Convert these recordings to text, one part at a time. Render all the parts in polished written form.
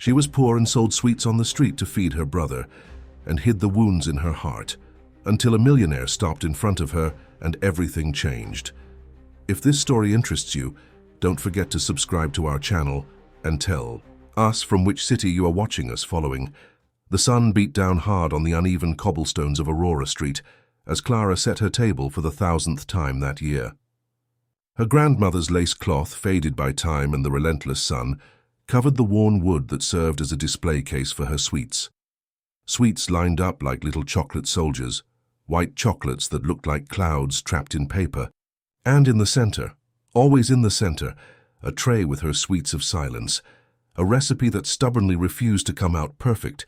She was poor and sold sweets on the street to feed her brother, and hid the wounds in her heart, until a millionaire stopped in front of her and everything changed. If this story interests you, don't forget to subscribe to our channel and tell us from which city you are watching us following. The sun beat down hard on the uneven cobblestones of Aurora Street as Clara set her table for the 1000th time that year. Her grandmother's lace cloth, faded by time and the relentless sun, covered the worn wood that served as a display case for her sweets. Sweets lined up like little chocolate soldiers, white chocolates that looked like clouds trapped in paper. And in the center, always in the center, a tray with her sweets of silence, a recipe that stubbornly refused to come out perfect,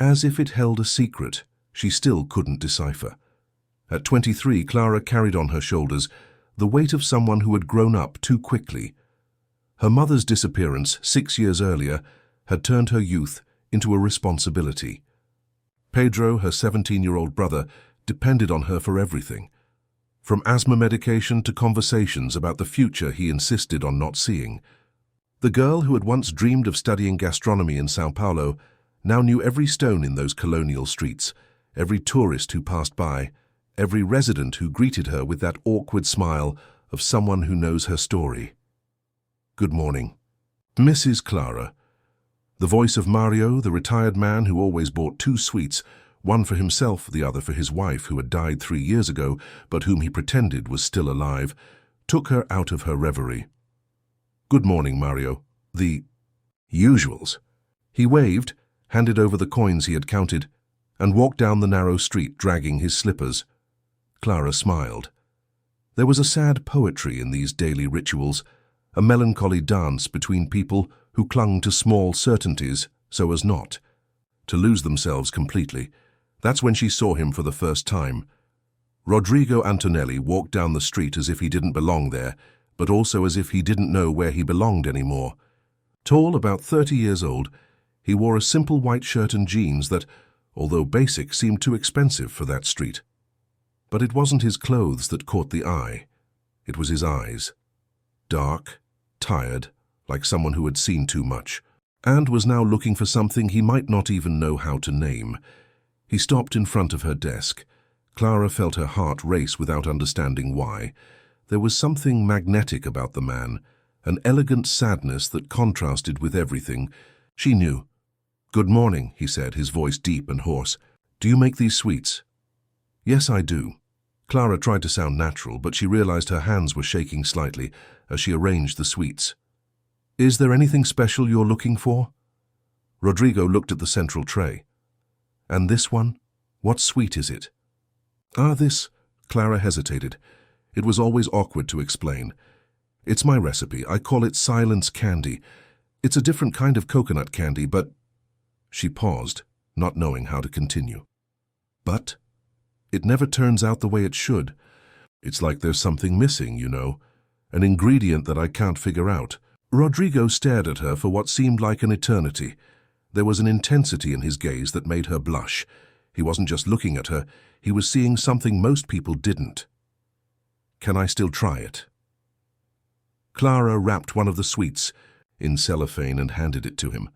as if it held a secret she still couldn't decipher. At 23, Clara carried on her shoulders the weight of someone who had grown up too quickly. Her mother's disappearance 6 years earlier had turned her youth into a responsibility. Pedro, her 17-year-old brother, depended on her for everything. From asthma medication to conversations about the future he insisted on not seeing. The girl who had once dreamed of studying gastronomy in São Paulo now knew every stone in those colonial streets, every tourist who passed by, every resident who greeted her with that awkward smile of someone who knows her story. "Good morning, Mrs. Clara." The voice of Mario, the retired man who always bought 2 sweets, one for himself, the other for his wife who had died 3 years ago, but whom he pretended was still alive, took her out of her reverie. "Good morning, Mario." The usuals. He waved, handed over the coins he had counted, and walked down the narrow street dragging his slippers. Clara smiled. There was a sad poetry in these daily rituals, a melancholy dance between people who clung to small certainties so as not to lose themselves completely. That's when she saw him for the first time. Rodrigo Antonelli walked down the street as if he didn't belong there, but also as if he didn't know where he belonged anymore. Tall, about 30 years old, he wore a simple white shirt and jeans that, although basic, seemed too expensive for that street. But it wasn't his clothes that caught the eye. It was his eyes. Dark, tired, like someone who had seen too much, and was now looking for something he might not even know how to name. He stopped in front of her desk. Clara felt her heart race without understanding why. There was something magnetic about the man, an elegant sadness that contrasted with everything. She knew. "Good morning," he said, his voice deep and hoarse. "Do you make these sweets?" "Yes, I do." Clara tried to sound natural, but she realized her hands were shaking slightly as she arranged the sweets. "Is there anything special you're looking for?" Rodrigo looked at the central tray. "And this one? What sweet is it?" This." Clara hesitated. It was always awkward to explain. "It's my recipe. I call it silence candy. It's a different kind of coconut candy, but—" She paused, not knowing how to continue. "But? It never turns out the way it should. It's like there's something missing, you know, an ingredient that I can't figure out." Rodrigo stared at her for what seemed like an eternity. There was an intensity in his gaze that made her blush. He wasn't just looking at her, he was seeing something most people didn't. "Can I still try it?" Clara wrapped one of the sweets in cellophane and handed it to him.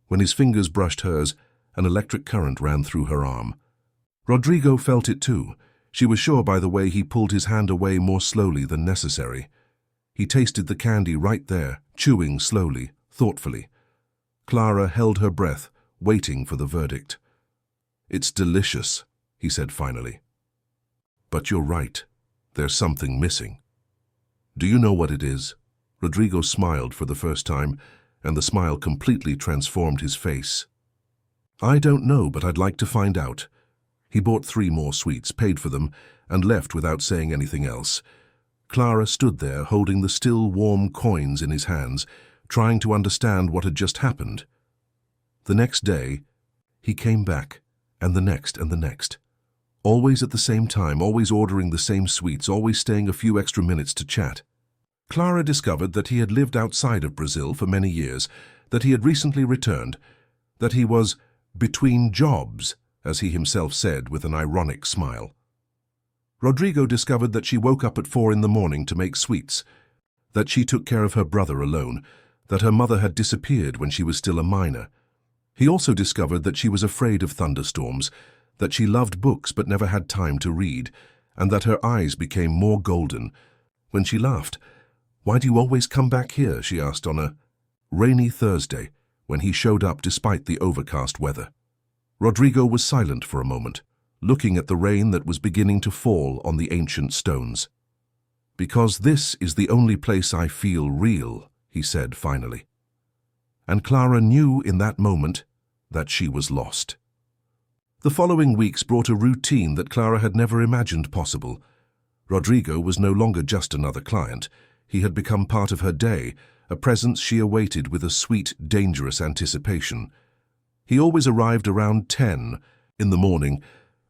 When his fingers brushed hers, an electric current ran through her arm. Rodrigo felt it too. She was sure by the way he pulled his hand away more slowly than necessary. He tasted the candy right there, chewing slowly, thoughtfully. Clara held her breath, waiting for the verdict. "It's delicious," he said finally. "But you're right. There's something missing." "Do you know what it is?" Rodrigo smiled for the first time, and the smile completely transformed his face. "I don't know, but I'd like to find out." He bought 3 more sweets, paid for them, and left without saying anything else. Clara stood there, holding the still warm coins in his hands, trying to understand what had just happened. The next day, he came back, and the next and the next. Always at the same time, always ordering the same sweets, always staying a few extra minutes to chat. Clara discovered that he had lived outside of Brazil for many years, that he had recently returned, that he was between jobs, as he himself said with an ironic smile. Rodrigo discovered that she woke up at 4 in the morning to make sweets, that she took care of her brother alone, that her mother had disappeared when she was still a minor. He also discovered that she was afraid of thunderstorms, that she loved books but never had time to read, and that her eyes became more golden when she laughed. "Why do you always come back here?" she asked on a rainy Thursday, when he showed up despite the overcast weather. Rodrigo was silent for a moment, looking at the rain that was beginning to fall on the ancient stones. "Because this is the only place I feel real," he said finally. And Clara knew in that moment that she was lost. The following weeks brought a routine that Clara had never imagined possible. Rodrigo was no longer just another client. He had become part of her day, a presence she awaited with a sweet, dangerous anticipation. He always arrived around 10 in the morning,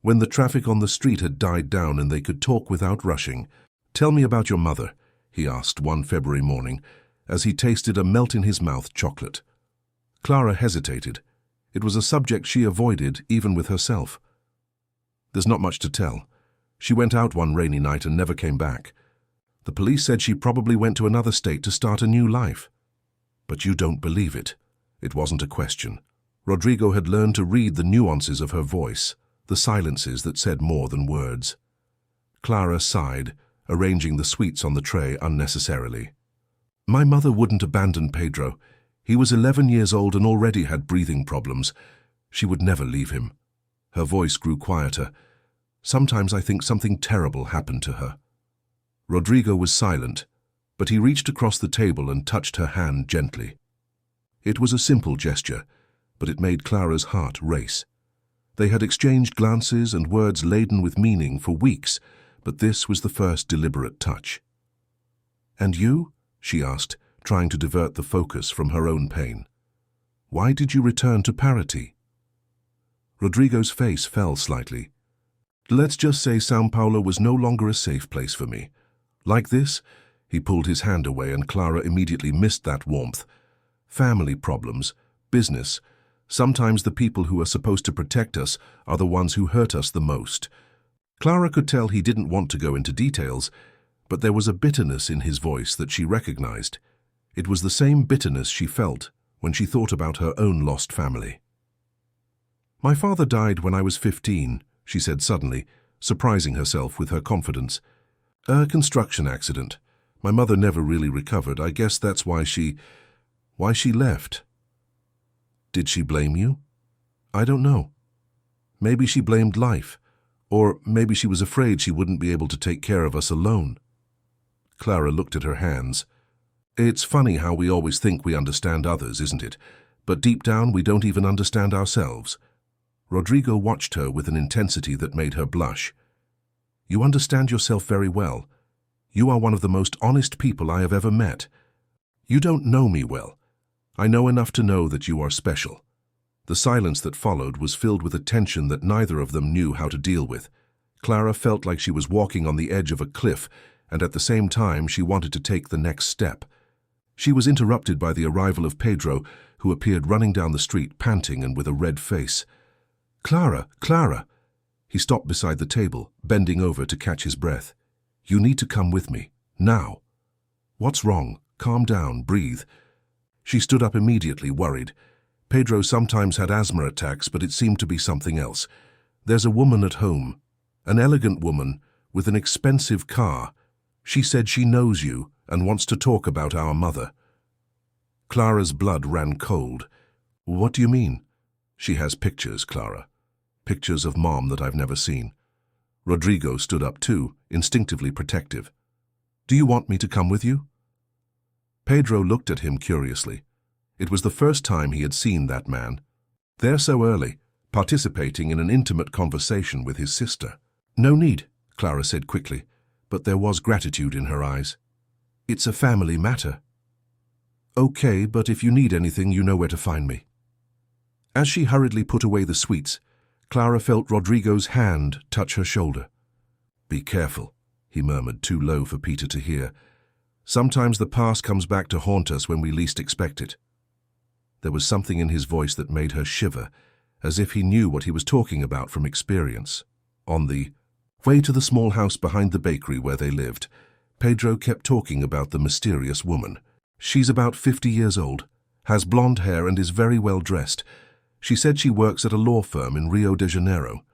when the traffic on the street had died down and they could talk without rushing. "Tell me about your mother," he asked one February morning, as he tasted a melt-in-his-mouth chocolate. Clara hesitated. It was a subject she avoided, even with herself. "There's not much to tell. She went out one rainy night and never came back. The police said she probably went to another state to start a new life." "But you don't believe it." It wasn't a question. Rodrigo had learned to read the nuances of her voice, the silences that said more than words. Clara sighed, arranging the sweets on the tray unnecessarily. "My mother wouldn't abandon Pedro. He was 11 years old and already had breathing problems. She would never leave him." Her voice grew quieter. "Sometimes I think something terrible happened to her." Rodrigo was silent, but he reached across the table and touched her hand gently. It was a simple gesture, but it made Clara's heart race. They had exchanged glances and words laden with meaning for weeks, but this was the first deliberate touch. "And you?" she asked, trying to divert the focus from her own pain. "Why did you return to Parati?" Rodrigo's face fell slightly. "Let's just say São Paulo was no longer a safe place for me. Like this," he pulled his hand away and Clara immediately missed that warmth. "Family problems, business. Sometimes the people who are supposed to protect us are the ones who hurt us the most." Clara could tell he didn't want to go into details, but there was a bitterness in his voice that she recognized. It was the same bitterness she felt when she thought about her own lost family. "My father died when I was 15, she said suddenly, surprising herself with her confidence. "A construction accident. My mother never really recovered. I guess that's why she left." "Did she blame you?" "I don't know. Maybe she blamed life, or maybe she was afraid she wouldn't be able to take care of us alone." Clara looked at her hands. "It's funny how we always think we understand others, isn't it? But deep down we don't even understand ourselves." Rodrigo watched her with an intensity that made her blush. "You understand yourself very well. You are one of the most honest people I have ever met. You don't know me well. I know enough to know that you are special." The silence that followed was filled with a tension that neither of them knew how to deal with. Clara felt like she was walking on the edge of a cliff, and at the same time she wanted to take the next step. She was interrupted by the arrival of Pedro, who appeared running down the street, panting and with a red face. "Clara, Clara!" He stopped beside the table, bending over to catch his breath. "You need to come with me, now." "What's wrong? Calm down, breathe." She stood up immediately, worried. Pedro sometimes had asthma attacks, but it seemed to be something else. "There's a woman at home, an elegant woman with an expensive car. She said she knows you and wants to talk about our mother." Clara's blood ran cold. "What do you mean?" "She has pictures, Clara. Pictures of Mom that I've never seen." Rodrigo stood up too, instinctively protective. "Do you want me to come with you?" Pedro looked at him curiously. It was the first time he had seen that man. There so early, participating in an intimate conversation with his sister. "No need," Clara said quickly, but there was gratitude in her eyes. "It's a family matter." "Okay, but if you need anything, you know where to find me." As she hurriedly put away the sweets, Clara felt Rodrigo's hand touch her shoulder. "Be careful," he murmured, too low for Peter to hear. "Sometimes the past comes back to haunt us when we least expect it." There was something in his voice that made her shiver, as if he knew what he was talking about from experience. On the way to the small house behind the bakery where they lived, Pedro kept talking about the mysterious woman. She's about 50 years old, has blonde hair and is very well dressed. She said she works at a law firm in Rio de Janeiro.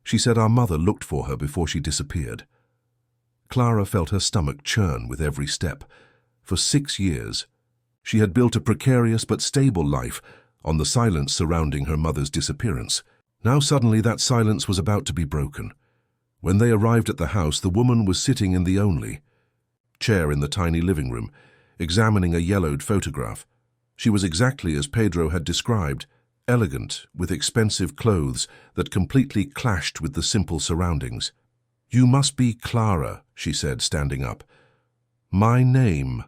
She said our mother looked for her before she disappeared. Clara felt her stomach churn with every step. For 6 years, she had built a precarious but stable life on the silence surrounding her mother's disappearance. Now suddenly that silence was about to be broken. When they arrived at the house, the woman was sitting in the only chair in the tiny living room, examining a yellowed photograph. She was exactly as Pedro had described, elegant, with expensive clothes that completely clashed with the simple surroundings. "You must be Clara," she said, standing up. "My name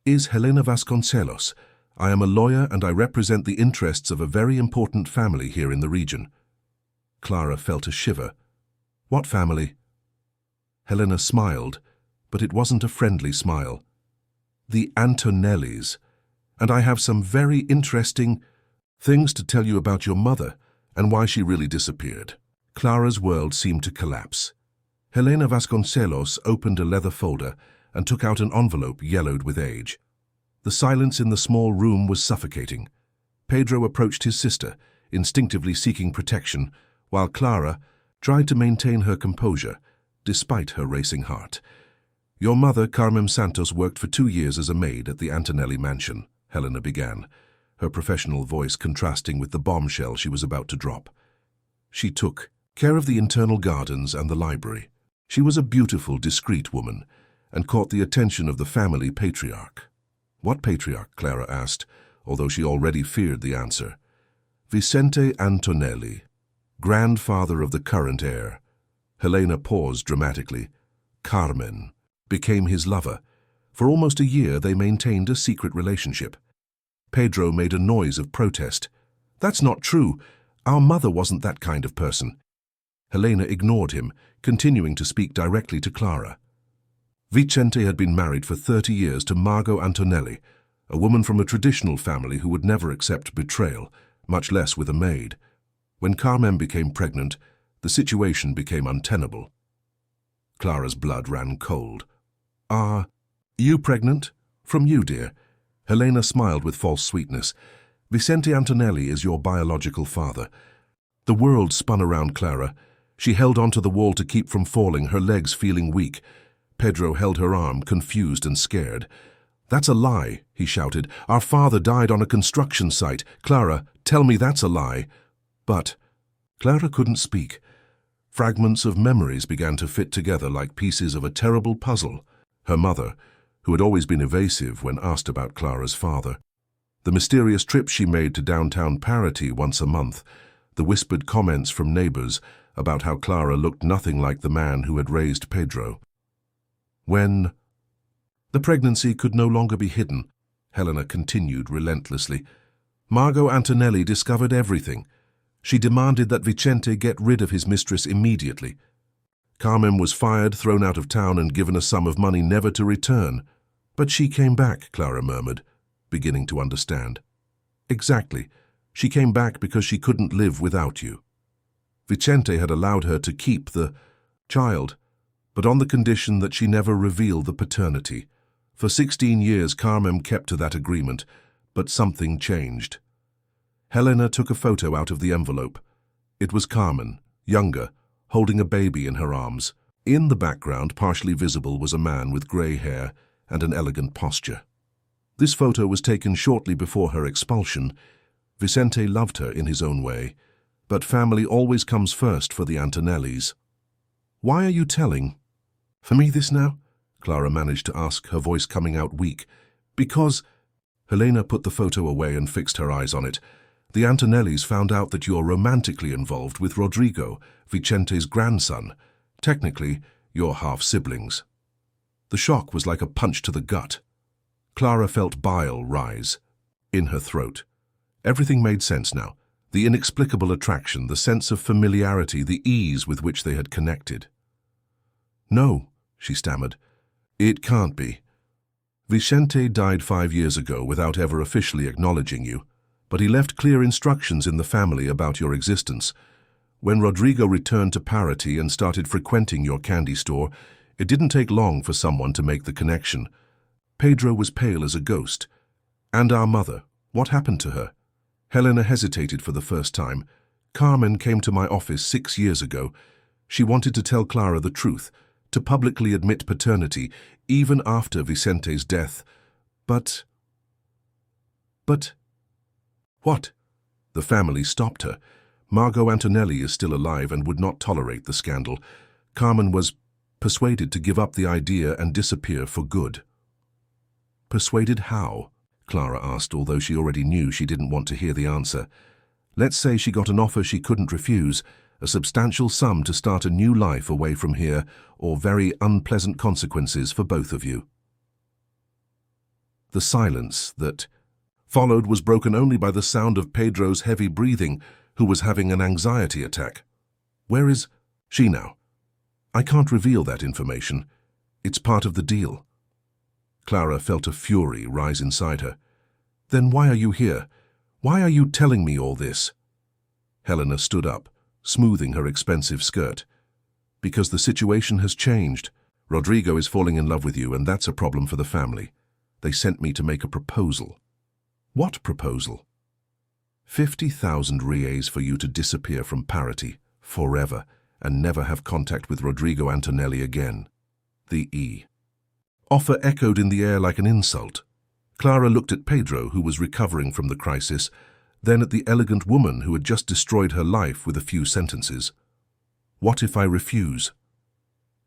is Helena Vasconcelos. I am a lawyer and I represent the interests of a very important family here in the region." Clara felt a shiver. "What family?" Helena smiled, but it wasn't a friendly smile. "The Antonellis, and I have some very interesting things to tell you about your mother and why she really disappeared." Clara's world seemed to collapse. Helena Vasconcelos opened a leather folder and took out an envelope yellowed with age. The silence in the small room was suffocating. Pedro approached his sister, instinctively seeking protection, while Clara tried to maintain her composure, despite her racing heart. "Your mother, Carmen Santos, worked for 2 years as a maid at the Antonelli mansion," Helena began, her professional voice contrasting with the bombshell she was about to drop. "She took care of the internal gardens and the library. She was a beautiful, discreet woman, and caught the attention of the family patriarch." "What patriarch?" Clara asked, although she already feared the answer. "Vicente Antonelli, grandfather of the current heir." Helena paused dramatically. "Carmen became his lover. For almost a year they maintained a secret relationship." Pedro made a noise of protest. "That's not true. Our mother wasn't that kind of person." Helena ignored him, continuing to speak directly to Clara. Vicente had been married for 30 years to Margot Antonelli, a woman from a traditional family who would never accept betrayal, much less with a maid. When Carmen became pregnant, the situation became untenable. Clara's blood ran cold. "Are you pregnant? From you, dear?" Helena smiled with false sweetness. "Vicente Antonelli is your biological father." The world spun around Clara. She held onto the wall to keep from falling, her legs feeling weak. Pedro held her arm, confused and scared. "That's a lie," he shouted. "Our father died on a construction site. Clara, tell me that's a lie." But Clara couldn't speak. Fragments of memories began to fit together like pieces of a terrible puzzle. Her mother, who had always been evasive when asked about Clara's father. The mysterious trips she made to downtown Parity once a month. The whispered comments from neighbors about how Clara looked nothing like the man who had raised Pedro. When the pregnancy could no longer be hidden, Helena continued relentlessly, Margot Antonelli discovered everything. She demanded that Vicente get rid of his mistress immediately. Carmen was fired, thrown out of town, and given a sum of money never to return. "But she came back," Clara murmured, beginning to understand. "Exactly. She came back because she couldn't live without you. Vicente had allowed her to keep the child, but on the condition that she never revealed the paternity. For 16 years, Carmen kept to that agreement, but something changed." Helena took a photo out of the envelope. It was Carmen, younger, holding a baby in her arms. In the background, partially visible, was a man with grey hair and an elegant posture. This photo was taken shortly before her expulsion. Vicente loved her in his own way, but family always comes first for the Antonellis. "Why are you telling for me this now?" Clara managed to ask, her voice coming out weak. "Because—" Helena put the photo away and fixed her eyes on it. "The Antonellis found out that you're romantically involved with Rodrigo, Vicente's grandson. Technically, you're half-siblings." The shock was like a punch to the gut. Clara felt bile rise in her throat. Everything made sense now. The inexplicable attraction, the sense of familiarity, the ease with which they had connected. "No," she stammered. "It can't be. Vicente died 5 years ago without ever officially acknowledging you, but he left clear instructions in the family about your existence. When Rodrigo returned to Parity and started frequenting your candy store, it didn't take long for someone to make the connection. Pedro was pale as a ghost. And our mother, what happened to her? Helena hesitated for the first time. Carmen came to my office 6 years ago. She wanted to tell Clara the truth, to publicly admit paternity, even after Vicente's death. But... What? The family stopped her. Margot Antonelli is still alive and would not tolerate the scandal. Carmen was persuaded to give up the idea and disappear for good. Persuaded how? Clara asked, although she already knew she didn't want to hear the answer. Let's say she got an offer she couldn't refuse, a substantial sum to start a new life away from here, or very unpleasant consequences for both of you. The silence that followed was broken only by the sound of Pedro's heavy breathing, who was having an anxiety attack. Where is she now? I can't reveal that information. It's part of the deal. Clara felt a fury rise inside her. Then why are you here? Why are you telling me all this? Helena stood up, smoothing her expensive skirt. Because the situation has changed. Rodrigo is falling in love with you, and that's a problem for the family. They sent me to make a proposal. What proposal? 50,000 reais for you to disappear from Parity, forever, and never have contact with Rodrigo Antonelli again. The offer echoed in the air like an insult. Clara looked at Pedro, who was recovering from the crisis, then at the elegant woman who had just destroyed her life with a few sentences. What if I refuse?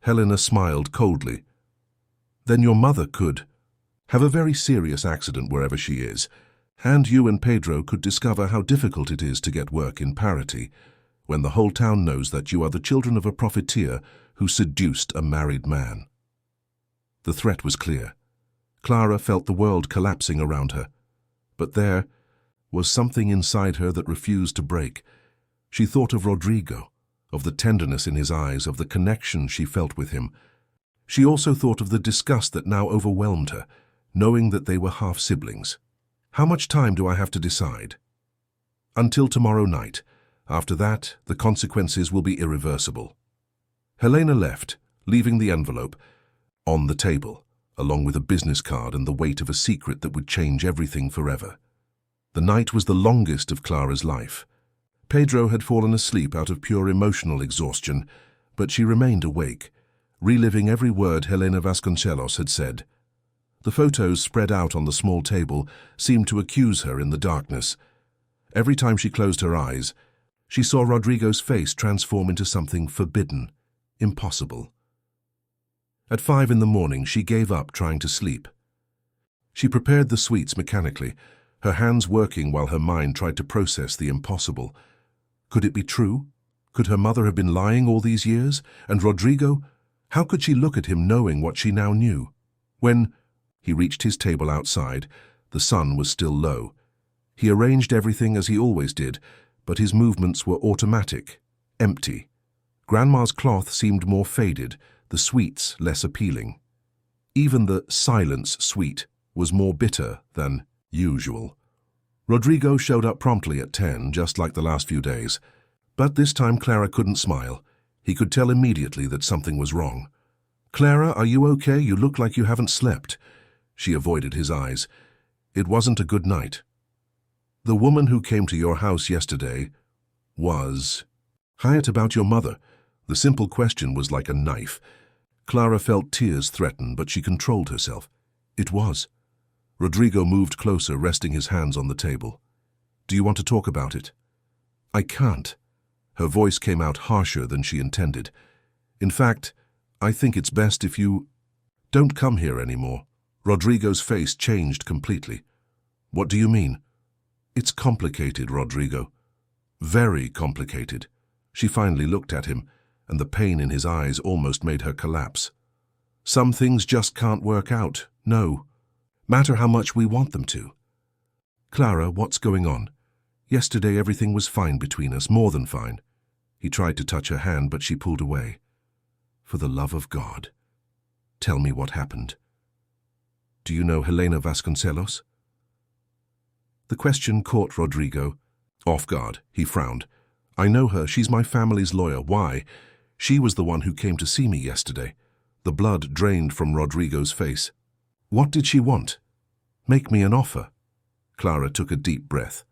Helena smiled coldly. Then your mother could have a very serious accident wherever she is, and you and Pedro could discover how difficult it is to get work in Parity, when the whole town knows that you are the children of a profiteer who seduced a married man. The threat was clear. Clara felt the world collapsing around her. But there was something inside her that refused to break. She thought of Rodrigo, of the tenderness in his eyes, of the connection she felt with him. She also thought of the disgust that now overwhelmed her, knowing that they were half-siblings. How much time do I have to decide? Until tomorrow night. After that, the consequences will be irreversible. Helena left, leaving the envelope on the table, along with a business card and the weight of a secret that would change everything forever. The night was the longest of Clara's life. Pedro had fallen asleep out of pure emotional exhaustion, but she remained awake, reliving every word Helena Vasconcelos had said. The photos spread out on the small table seemed to accuse her in the darkness. Every time she closed her eyes, she saw Rodrigo's face transform into something forbidden, impossible. At 5 in the morning, she gave up trying to sleep. She prepared the sweets mechanically, her hands working while her mind tried to process the impossible. Could it be true? Could her mother have been lying all these years? And Rodrigo? How could she look at him knowing what she now knew? When he reached his table outside, the sun was still low. He arranged everything as he always did, but his movements were automatic, empty. Grandma's cloth seemed more faded, the sweets less appealing. Even the silence sweet was more bitter than usual. Rodrigo showed up promptly at 10, just like the last few days. But this time Clara couldn't smile. He could tell immediately that something was wrong. "Clara, are you okay? You look like you haven't slept." She avoided his eyes. "It wasn't a good night." "The woman who came to your house yesterday was Hyatt about your mother." The simple question was like a knife. Clara felt tears threaten, but she controlled herself. "It was." Rodrigo moved closer, resting his hands on the table. "Do you want to talk about it?" "I can't." Her voice came out harsher than she intended. "In fact, I think it's best if you don't come here anymore." Rodrigo's face changed completely. "What do you mean?" "It's complicated, Rodrigo. Very complicated." She finally looked at him, and the pain in his eyes almost made her collapse. "Some things just can't work out, no matter how much we want them to." "Clara, what's going on? Yesterday everything was fine between us, more than fine." He tried to touch her hand, but she pulled away. "For the love of God, tell me what happened. Do you know Helena Vasconcelos?" The question caught Rodrigo off guard. He frowned. "I know her. She's my family's lawyer. Why? She was the one who came to see me yesterday." The blood drained from Rodrigo's face. What did she want? Make me an offer. Clara took a deep breath.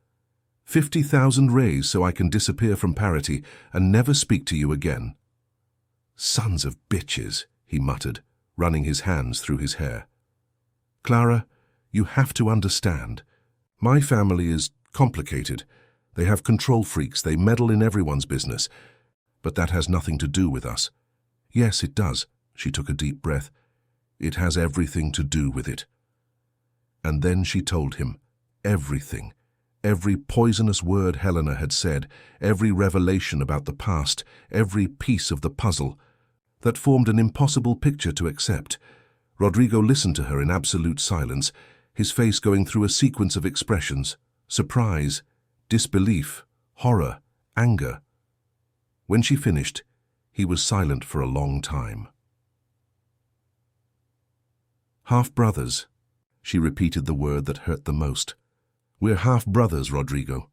50,000 raise so I can disappear from Parity and never speak to you again. Sons of bitches, he muttered, running his hands through his hair. Clara, you have to understand. My family is complicated. They have control freaks, they meddle in everyone's business. But that has nothing to do with us. Yes, it does. She took a deep breath. It has everything to do with it. And then she told him everything. Every poisonous word Helena had said, every revelation about the past, every piece of the puzzle that formed an impossible picture to accept. Rodrigo listened to her in absolute silence, his face going through a sequence of expressions: surprise, disbelief, horror, anger. When she finished, he was silent for a long time. Half-brothers. She repeated the word that hurt the most. We're half-brothers, Rodrigo.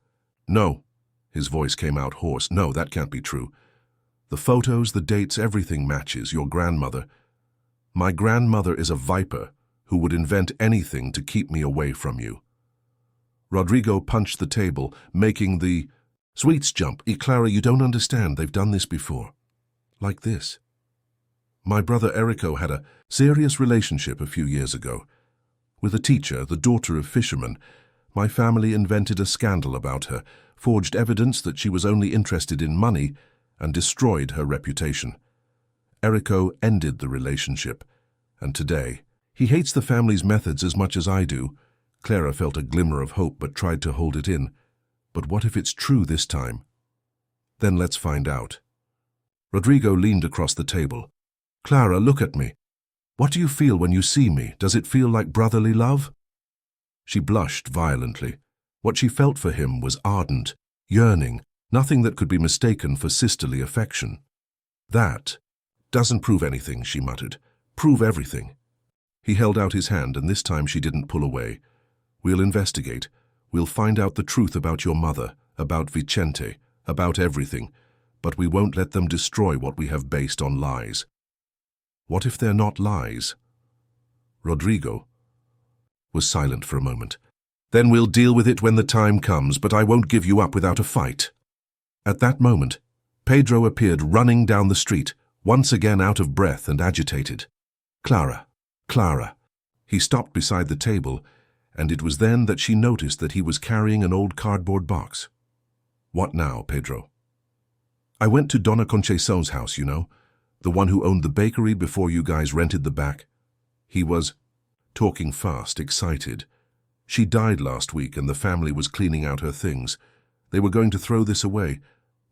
No. His voice came out hoarse. No, that can't be true. The photos, the dates, everything matches. Your grandmother. My grandmother is a viper who would invent anything to keep me away from you. Rodrigo punched the table, making the sweets jump. Clara, you don't understand. They've done this before. Like this. My brother Erico had a serious relationship a few years ago with a teacher, the daughter of fishermen. My family invented a scandal about her, forged evidence that she was only interested in money, and destroyed her reputation. Erico ended the relationship, and today, he hates the family's methods as much as I do. Clara felt a glimmer of hope but tried to hold it in. But what if it's true this time? Then let's find out. Rodrigo leaned across the table. Clara, look at me. What do you feel when you see me? Does it feel like brotherly love? She blushed violently. What she felt for him was ardent, yearning, nothing that could be mistaken for sisterly affection. That doesn't prove anything, she muttered. Prove everything. He held out his hand, and this time she didn't pull away. We'll investigate. We'll find out the truth about your mother, about Vicente, about everything, but we won't let them destroy what we have based on lies. What if they're not lies? Rodrigo was silent for a moment. Then we'll deal with it when the time comes, but I won't give you up without a fight. At that moment, Pedro appeared running down the street, once again out of breath and agitated. Clara, Clara. He stopped beside the table, and it was then that she noticed that he was carrying an old cardboard box. What now, Pedro? I went to Donna Conceção's house, you know, the one who owned the bakery before you guys rented the back. He was talking fast, excited. She died last week and the family was cleaning out her things. They were going to throw this away,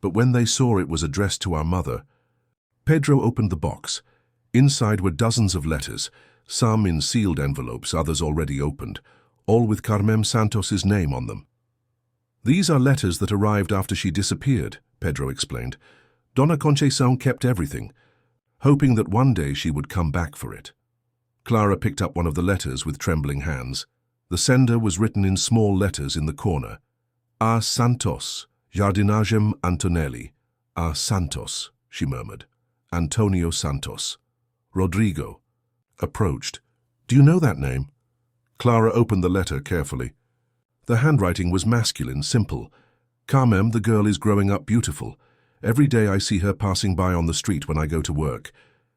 but when they saw it was addressed to our mother, Pedro opened the box. Inside were dozens of letters, some in sealed envelopes, others already opened, all with Carmen Santos's name on them. These are letters that arrived after she disappeared, Pedro explained. Donna Conceção kept everything, hoping that one day she would come back for it. Clara picked up one of the letters with trembling hands. The sender was written in small letters in the corner. A Santos, Jardinagem Antonelli. A Santos, she murmured. Antonio Santos. Rodrigo approached. Do you know that name? Clara opened the letter carefully. The handwriting was masculine, simple. Carmen, the girl is growing up beautiful. Every day I see her passing by on the street when I go to work.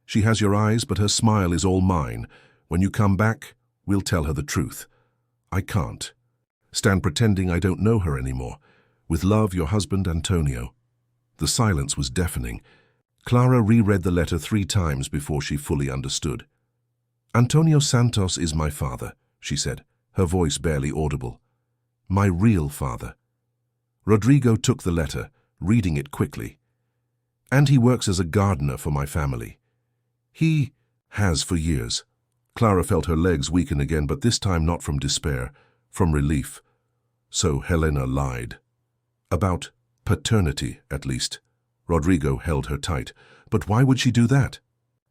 She has your eyes, but her smile is all mine. When you come back, we'll tell her the truth. I can't stand pretending I don't know her anymore. With love, your husband, Antonio. The silence was deafening. Clara reread the letter 3 times before she fully understood. Antonio Santos is my father, she said, her voice barely audible. My real father. Rodrigo took the letter, reading it quickly. And he works as a gardener for my family. He has for years. Clara felt her legs weaken again, but this time not from despair, from relief. So Helena lied. About paternity, at least. Rodrigo held her tight. But why would she do that?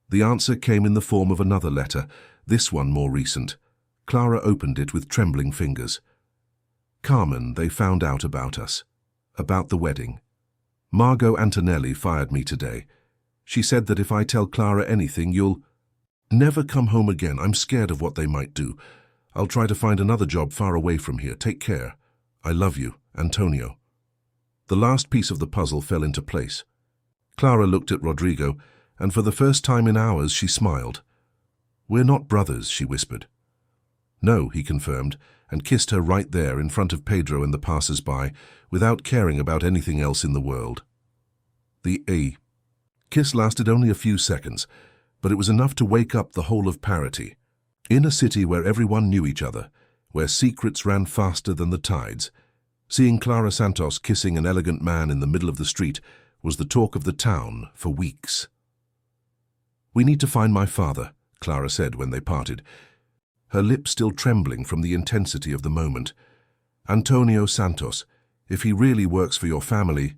The answer came in the form of another letter, this one more recent. Clara opened it with trembling fingers. Carmen, they found out about us. About the wedding. Margot Antonelli fired me today. She said that if I tell Clara anything, you'll... Never come home again. I'm scared of what they might do. I'll try to find another job far away from here. Take care. I love you, Antonio. The last piece of the puzzle fell into place. Clara looked at Rodrigo, and for the first time in hours she smiled. We're not brothers, she whispered. No, he confirmed, and kissed her right there in front of Pedro and the passers-by, without caring about anything else in the world. The kiss lasted only a few seconds, but it was enough to wake up the whole of Parity. In a city where everyone knew each other, where secrets ran faster than the tides, seeing Clara Santos kissing an elegant man in the middle of the street was the talk of the town for weeks. We need to find my father, Clara said when they parted, her lips still trembling from the intensity of the moment. Antonio Santos, if he really works for your family.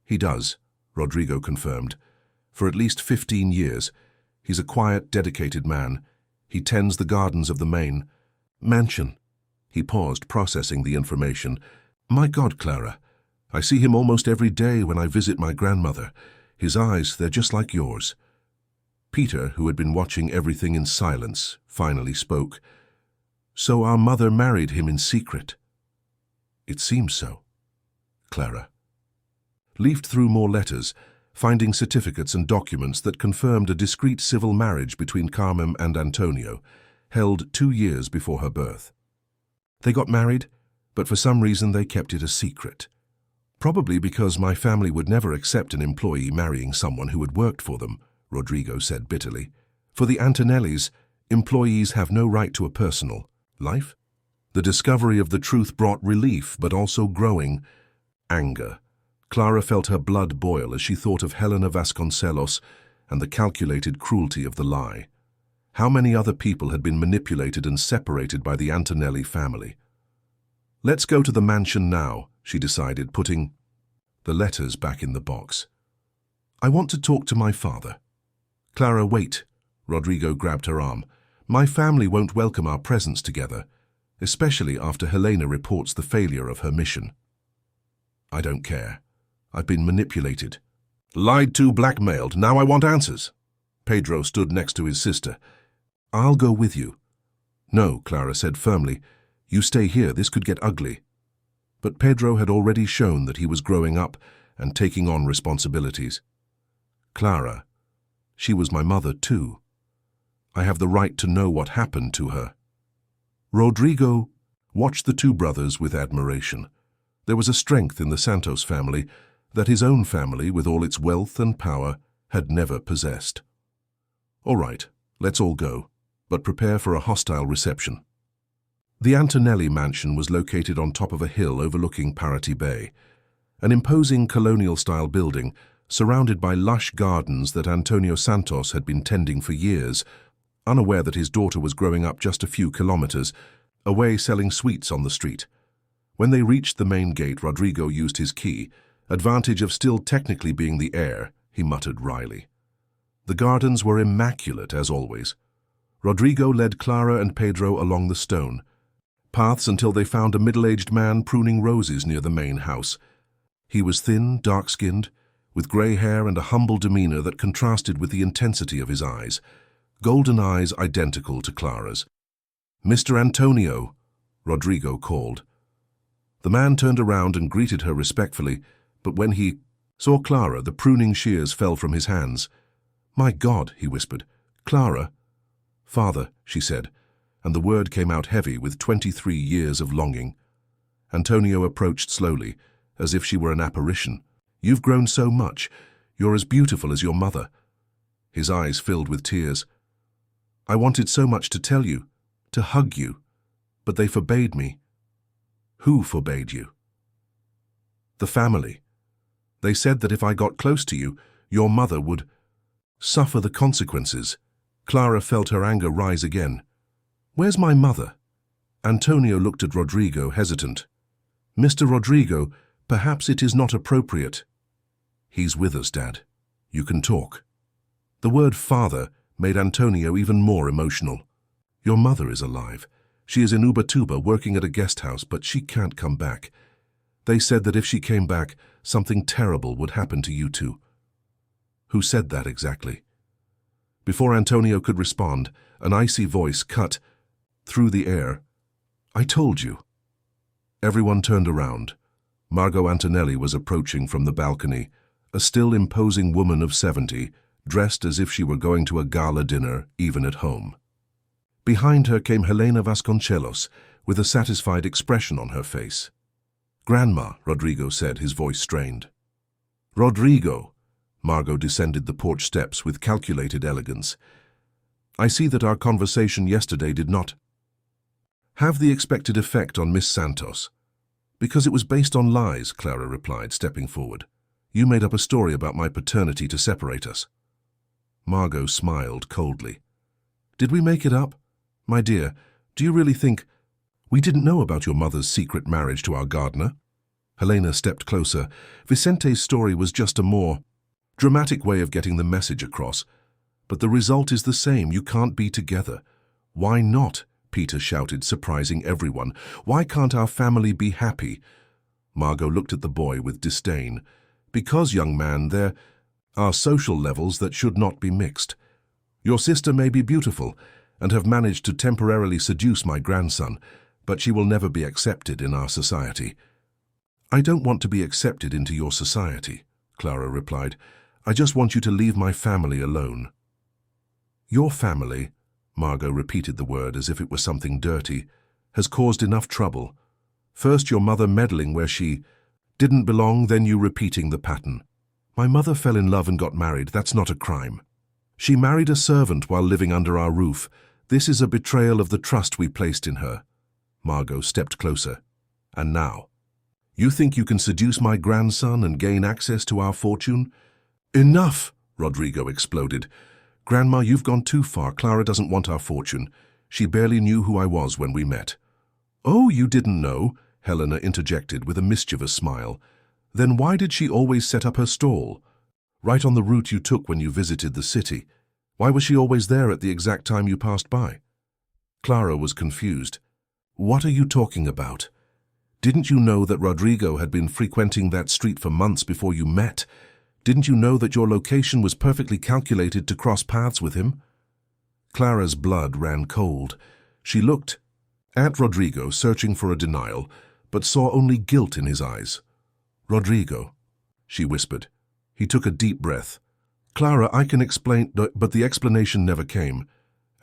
He does, Rodrigo confirmed. For at least 15 years. He's a quiet, dedicated man. He tends the gardens of the main mansion. He paused, processing the information. My God, Clara, I see him almost every day when I visit my grandmother. His eyes, they're just like yours. Peter, who had been watching everything in silence, finally spoke. So our mother married him in secret. It seems so. Clara leafed through more letters, finding certificates and documents that confirmed a discreet civil marriage between Carmen and Antonio, held 2 years before her birth. They got married, but for some reason they kept it a secret. Probably because my family would never accept an employee marrying someone who had worked for them, Rodrigo said bitterly. For the Antonellis, employees have no right to a personal life. The discovery of the truth brought relief, but also growing anger. Clara felt her blood boil as she thought of Helena Vasconcelos and the calculated cruelty of the lie. How many other people had been manipulated and separated by the Antonelli family? Let's go to the mansion now, she decided, putting the letters back in the box. I want to talk to my father. Clara, wait. Rodrigo grabbed her arm. My family won't welcome our presence together, especially after Helena reports the failure of her mission. I don't care. I've been manipulated. Lied to, blackmailed. Now I want answers. Pedro stood next to his sister. I'll go with you. No, Clara said firmly. You stay here. This could get ugly. But Pedro had already shown that he was growing up and taking on responsibilities. Clara, she was my mother too. I have the right to know what happened to her. Rodrigo watched the two brothers with admiration. There was a strength in the Santos family that his own family, with all its wealth and power, had never possessed. All right, let's all go, but prepare for a hostile reception. The Antonelli mansion was located on top of a hill overlooking Parity Bay, an imposing colonial-style building surrounded by lush gardens that Antonio Santos had been tending for years, unaware that his daughter was growing up just a few kilometers away selling sweets on the street. When they reached the main gate, Rodrigo used his key, advantage of still technically being the heir, he muttered wryly. The gardens were immaculate, as always. Rodrigo led Clara and Pedro along the stone paths until they found a middle-aged man pruning roses near the main house. He was thin, dark-skinned, with grey hair and a humble demeanor that contrasted with the intensity of his eyes, golden eyes identical to Clara's. Mr. Antonio, Rodrigo called. The man turned around and greeted her respectfully, but when he saw Clara, the pruning shears fell from his hands. My God, he whispered. Clara? Father, she said, and the word came out heavy with 23 years of longing. Antonio approached slowly, as if she were an apparition. You've grown so much. You're as beautiful as your mother. His eyes filled with tears. I wanted so much to tell you, to hug you, but they forbade me. Who forbade you? The family. They said that if I got close to you, your mother would suffer the consequences. Clara felt her anger rise again. Where's my mother? Antonio looked at Rodrigo, hesitant. Mr. Rodrigo, perhaps it is not appropriate. He's with us, Dad. You can talk. The word father made Antonio even more emotional. Your mother is alive. She is in Ubatuba working at a guest house, but she can't come back. They said that if she came back, something terrible would happen to you two. Who said that exactly? Before Antonio could respond, an icy voice cut through the air. "I told you." Everyone turned around. Margot Antonelli was approaching from the balcony, a still imposing woman of 70, dressed as if she were going to a gala dinner, even at home. Behind her came Helena Vasconcelos, with a satisfied expression on her face. "Grandma," Rodrigo said, his voice strained. "Rodrigo," Margot descended the porch steps with calculated elegance. "I see that our conversation yesterday did not have the expected effect on Miss Santos." "Because it was based on lies," Clara replied, stepping forward. "You made up a story about my paternity to separate us." Margot smiled coldly. "Did we make it up? My dear, do you really think we didn't know about your mother's secret marriage to our gardener?" Helena stepped closer. "Vicente's story was just a more dramatic way of getting the message across. But the result is the same. You can't be together." "Why not?" Peter shouted, surprising everyone. "Why can't our family be happy?" Margot looked at the boy with disdain. "Because, young man, there are social levels that should not be mixed. Your sister may be beautiful and have managed to temporarily seduce my grandson, but she will never be accepted in our society." "I don't want to be accepted into your society," Clara replied. "I just want you to leave my family alone." "Your family," Margot repeated the word as if it was something dirty, "has caused enough trouble. First your mother meddling where she didn't belong, then you repeating the pattern. My mother fell in love and got married. That's not a crime. She married a servant while living under our roof. This is a betrayal of the trust we placed in her." Margot stepped closer. "And now, you think you can seduce my grandson and gain access to our fortune?" "Enough!" Rodrigo exploded. "Grandma, you've gone too far. Clara doesn't want our fortune. She barely knew who I was when we met." "Oh, you didn't know?" Helena interjected with a mischievous smile. "Then why did she always set up her stall? Right on the route you took when you visited the city. Why was she always there at the exact time you passed by?" Clara was confused. "What are you talking about? Didn't you know that Rodrigo had been frequenting that street for months before you met? Didn't you know that your location was perfectly calculated to cross paths with him?" Clara's blood ran cold. She looked at Rodrigo, searching for a denial, but saw only guilt in his eyes. "Rodrigo," she whispered. He took a deep breath. "Clara, I can explain," but the explanation never came.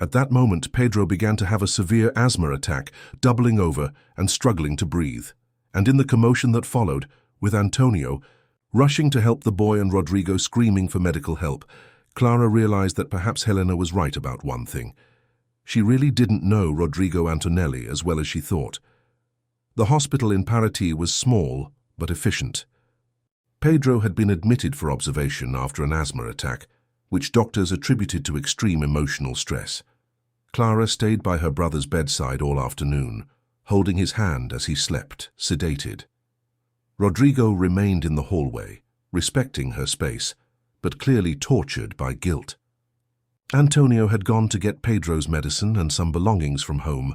At that moment, Pedro began to have a severe asthma attack, doubling over and struggling to breathe. And in the commotion that followed, with Antonio rushing to help the boy and Rodrigo screaming for medical help, Clara realized that perhaps Helena was right about one thing. She really didn't know Rodrigo Antonelli as well as she thought. The hospital in Paraty was small but efficient. Pedro had been admitted for observation after an asthma attack, which doctors attributed to extreme emotional stress. Clara stayed by her brother's bedside all afternoon, holding his hand as he slept, sedated. Rodrigo remained in the hallway, respecting her space, but clearly tortured by guilt. Antonio had gone to get Pedro's medicine and some belongings from home,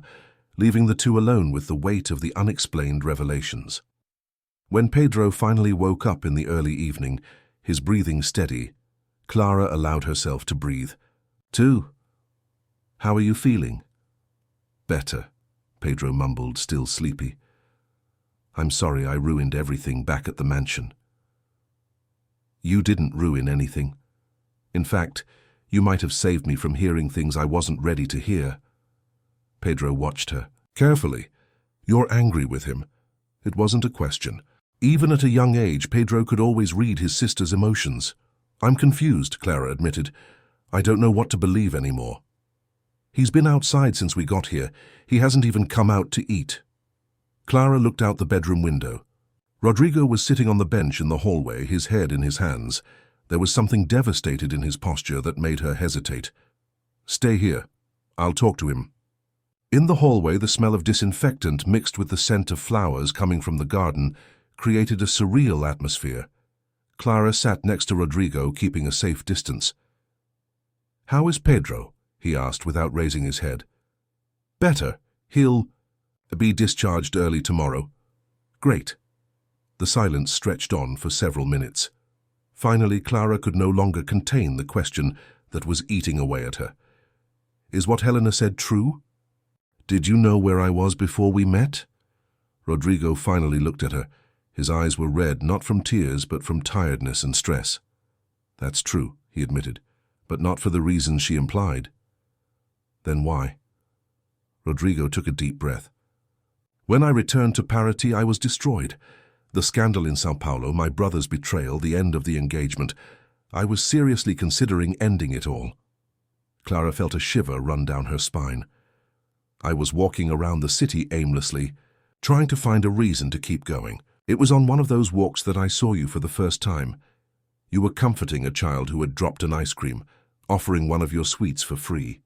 leaving the two alone with the weight of the unexplained revelations. When Pedro finally woke up in the early evening, his breathing steady, Clara allowed herself to breathe. "Too. How are you feeling?" "Better," Pedro mumbled, still sleepy. "I'm sorry I ruined everything back at the mansion." "You didn't ruin anything. In fact, you might have saved me from hearing things I wasn't ready to hear." Pedro watched her carefully. "You're angry with him." It wasn't a question. Even at a young age, Pedro could always read his sister's emotions. "I'm confused," Clara admitted. "I don't know what to believe anymore. He's been outside since we got here. He hasn't even come out to eat." Clara looked out the bedroom window. Rodrigo was sitting on the bench in the hallway, his head in his hands. There was something devastated in his posture that made her hesitate. "Stay here. I'll talk to him." In the hallway, the smell of disinfectant mixed with the scent of flowers coming from the garden created a surreal atmosphere. Clara sat next to Rodrigo, keeping a safe distance. "How is Pedro?" he asked without raising his head. "Better. He'll be discharged early tomorrow." "Great." The silence stretched on for several minutes. Finally, Clara could no longer contain the question, that was eating away at her. Is what Helena said true? Did you know where I was before we met? Rodrigo finally looked at her. His eyes were red, not from tears, but from tiredness and stress. That's true, he admitted, but not for the reasons she implied. Then why? Rodrigo took a deep breath. When I returned to Parity, I was destroyed. The scandal in Sao Paulo, my brother's betrayal, the end of the engagement. I was seriously considering ending it all. Clara felt a shiver run down her spine. I was walking around the city aimlessly, trying to find a reason to keep going. It was on one of those walks that I saw you for the first time. You were comforting a child who had dropped an ice cream, offering one of your sweets for free.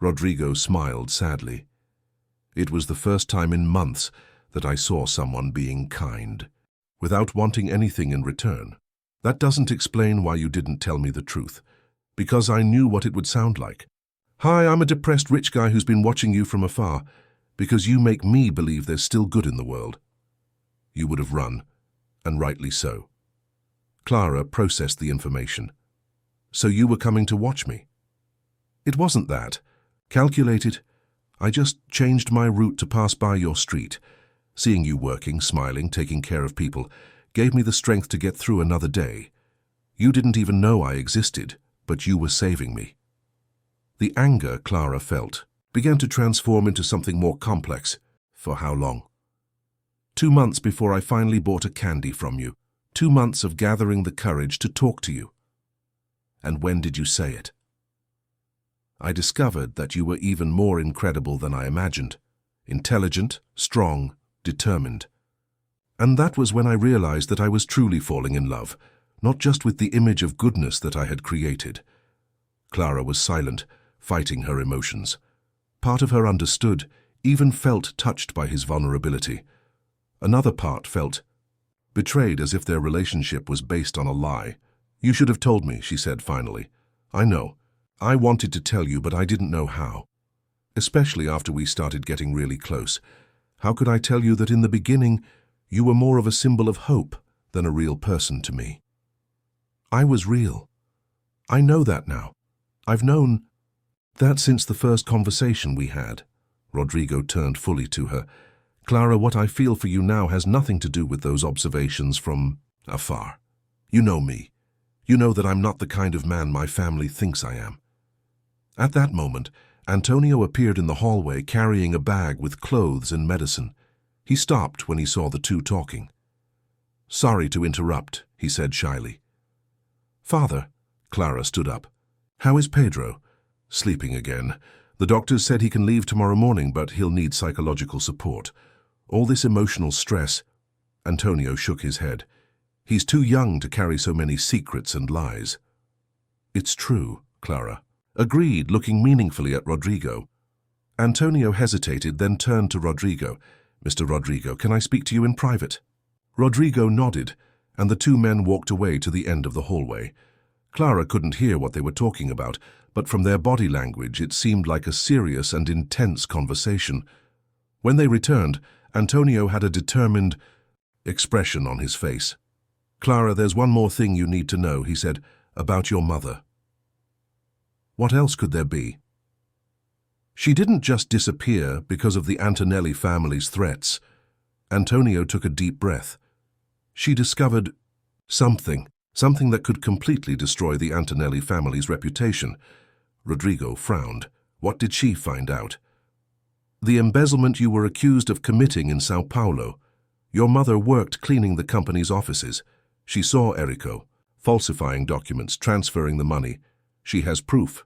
Rodrigo smiled sadly. It was the first time in months that I saw someone being kind, without wanting anything in return. That doesn't explain why you didn't tell me the truth, because I knew what it would sound like. Hi, I'm a depressed rich guy who's been watching you from afar, because you make me believe there's still good in the world. You would have run, and rightly so. Clara processed the information. So you were coming to watch me? It wasn't that. Calculated. I just changed my route to pass by your street. Seeing you working, smiling, taking care of people, gave me the strength to get through another day. You didn't even know I existed, but you were saving me. The anger Clara felt began to transform into something more complex. For how long? 2 months before I finally bought a candy from you. 2 months of gathering the courage to talk to you. And when did you say it? I discovered that you were even more incredible than I imagined. Intelligent, strong, determined. And that was when I realized that I was truly falling in love, not just with the image of goodness that I had created. Clara was silent, fighting her emotions. Part of her understood, even felt touched by his vulnerability. Another part felt betrayed, as if their relationship was based on a lie. You should have told me, she said finally. I know. I wanted to tell you, but I didn't know how. Especially after we started getting really close. How could I tell you that in the beginning you were more of a symbol of hope than a real person to me? I was real. I know that now. I've known that since the first conversation we had. Rodrigo turned fully to her. Clara, what I feel for you now has nothing to do with those observations from afar. You know me. You know that I'm not the kind of man my family thinks I am. At that moment, Antonio appeared in the hallway carrying a bag with clothes and medicine. He stopped when he saw the two talking. Sorry to interrupt, he said shyly. Father, Clara stood up. How is Pedro? Sleeping again. The doctors said he can leave tomorrow morning, but he'll need psychological support. All this emotional stress. Antonio shook his head. He's too young to carry so many secrets and lies. It's true, Clara agreed, looking meaningfully at Rodrigo. Antonio hesitated, then turned to Rodrigo. Mr. Rodrigo, can I speak to you in private? Rodrigo nodded, and the two men walked away to the end of the hallway. Clara couldn't hear what they were talking about, but from their body language it seemed like a serious and intense conversation. When they returned, Antonio had a determined expression on his face. Clara, there's one more thing you need to know, he said, about your mother. What else could there be? She didn't just disappear because of the Antonelli family's threats. Antonio took a deep breath. She discovered something that could completely destroy the Antonelli family's reputation. Rodrigo frowned. What did she find out? The embezzlement you were accused of committing in Sao Paulo. Your mother worked cleaning the company's offices. She saw Errico, falsifying documents, transferring the money. She has proof.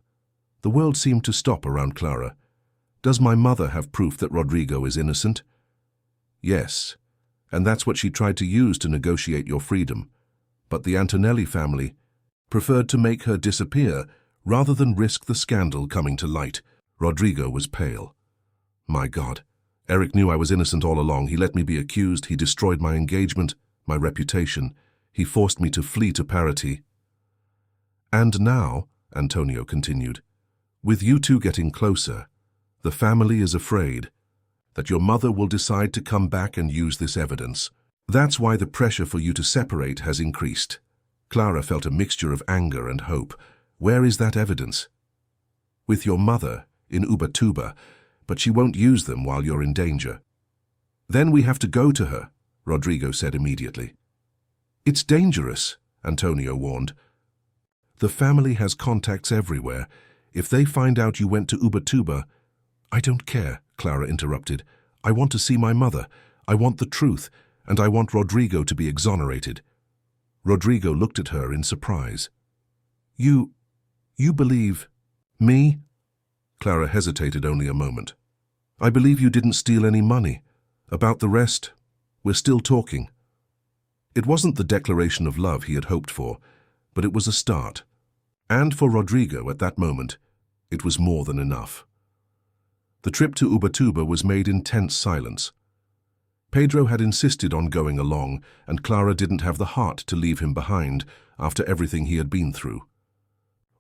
The world seemed to stop around Clara. Does my mother have proof that Rodrigo is innocent? Yes, and that's what she tried to use to negotiate your freedom. But the Antonelli family preferred to make her disappear rather than risk the scandal coming to light. Rodrigo was pale. My God, Eric knew I was innocent all along. He let me be accused. He destroyed my engagement, my reputation. He forced me to flee to Parity. And now, Antonio continued, with you two getting closer, the family is afraid that your mother will decide to come back and use this evidence. That's why the pressure for you to separate has increased. Clara felt a mixture of anger and hope. Where is that evidence? With your mother, in Ubatuba, but she won't use them while you're in danger. Then we have to go to her, Rodrigo said immediately. It's dangerous, Antonio warned. The family has contacts everywhere. If they find out you went to Ubatuba— I don't care, Clara interrupted. I want to see my mother. I want the truth, and I want Rodrigo to be exonerated. Rodrigo looked at her in surprise. You believe me? Clara hesitated only a moment. I believe you didn't steal any money. About the rest, we're still talking. It wasn't the declaration of love he had hoped for, but it was a start. And for Rodrigo at that moment, it was more than enough. The trip to Ubatuba was made in tense silence. Pedro had insisted on going along, and Clara didn't have the heart to leave him behind after everything he had been through.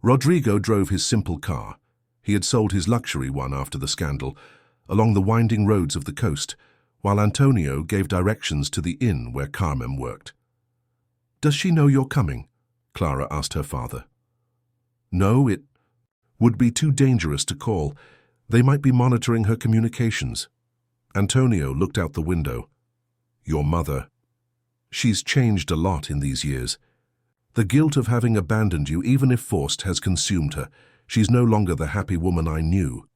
Rodrigo drove his simple car. He had sold his luxury one after the scandal, along the winding roads of the coast, while Antonio gave directions to the inn where Carmen worked. Does she know you're coming? Clara asked her father. No, it would be too dangerous to call. They might be monitoring her communications. Antonio looked out the window. Your mother. She's changed a lot in these years. The guilt of having abandoned you, even if forced, has consumed her. She's no longer the happy woman I knew.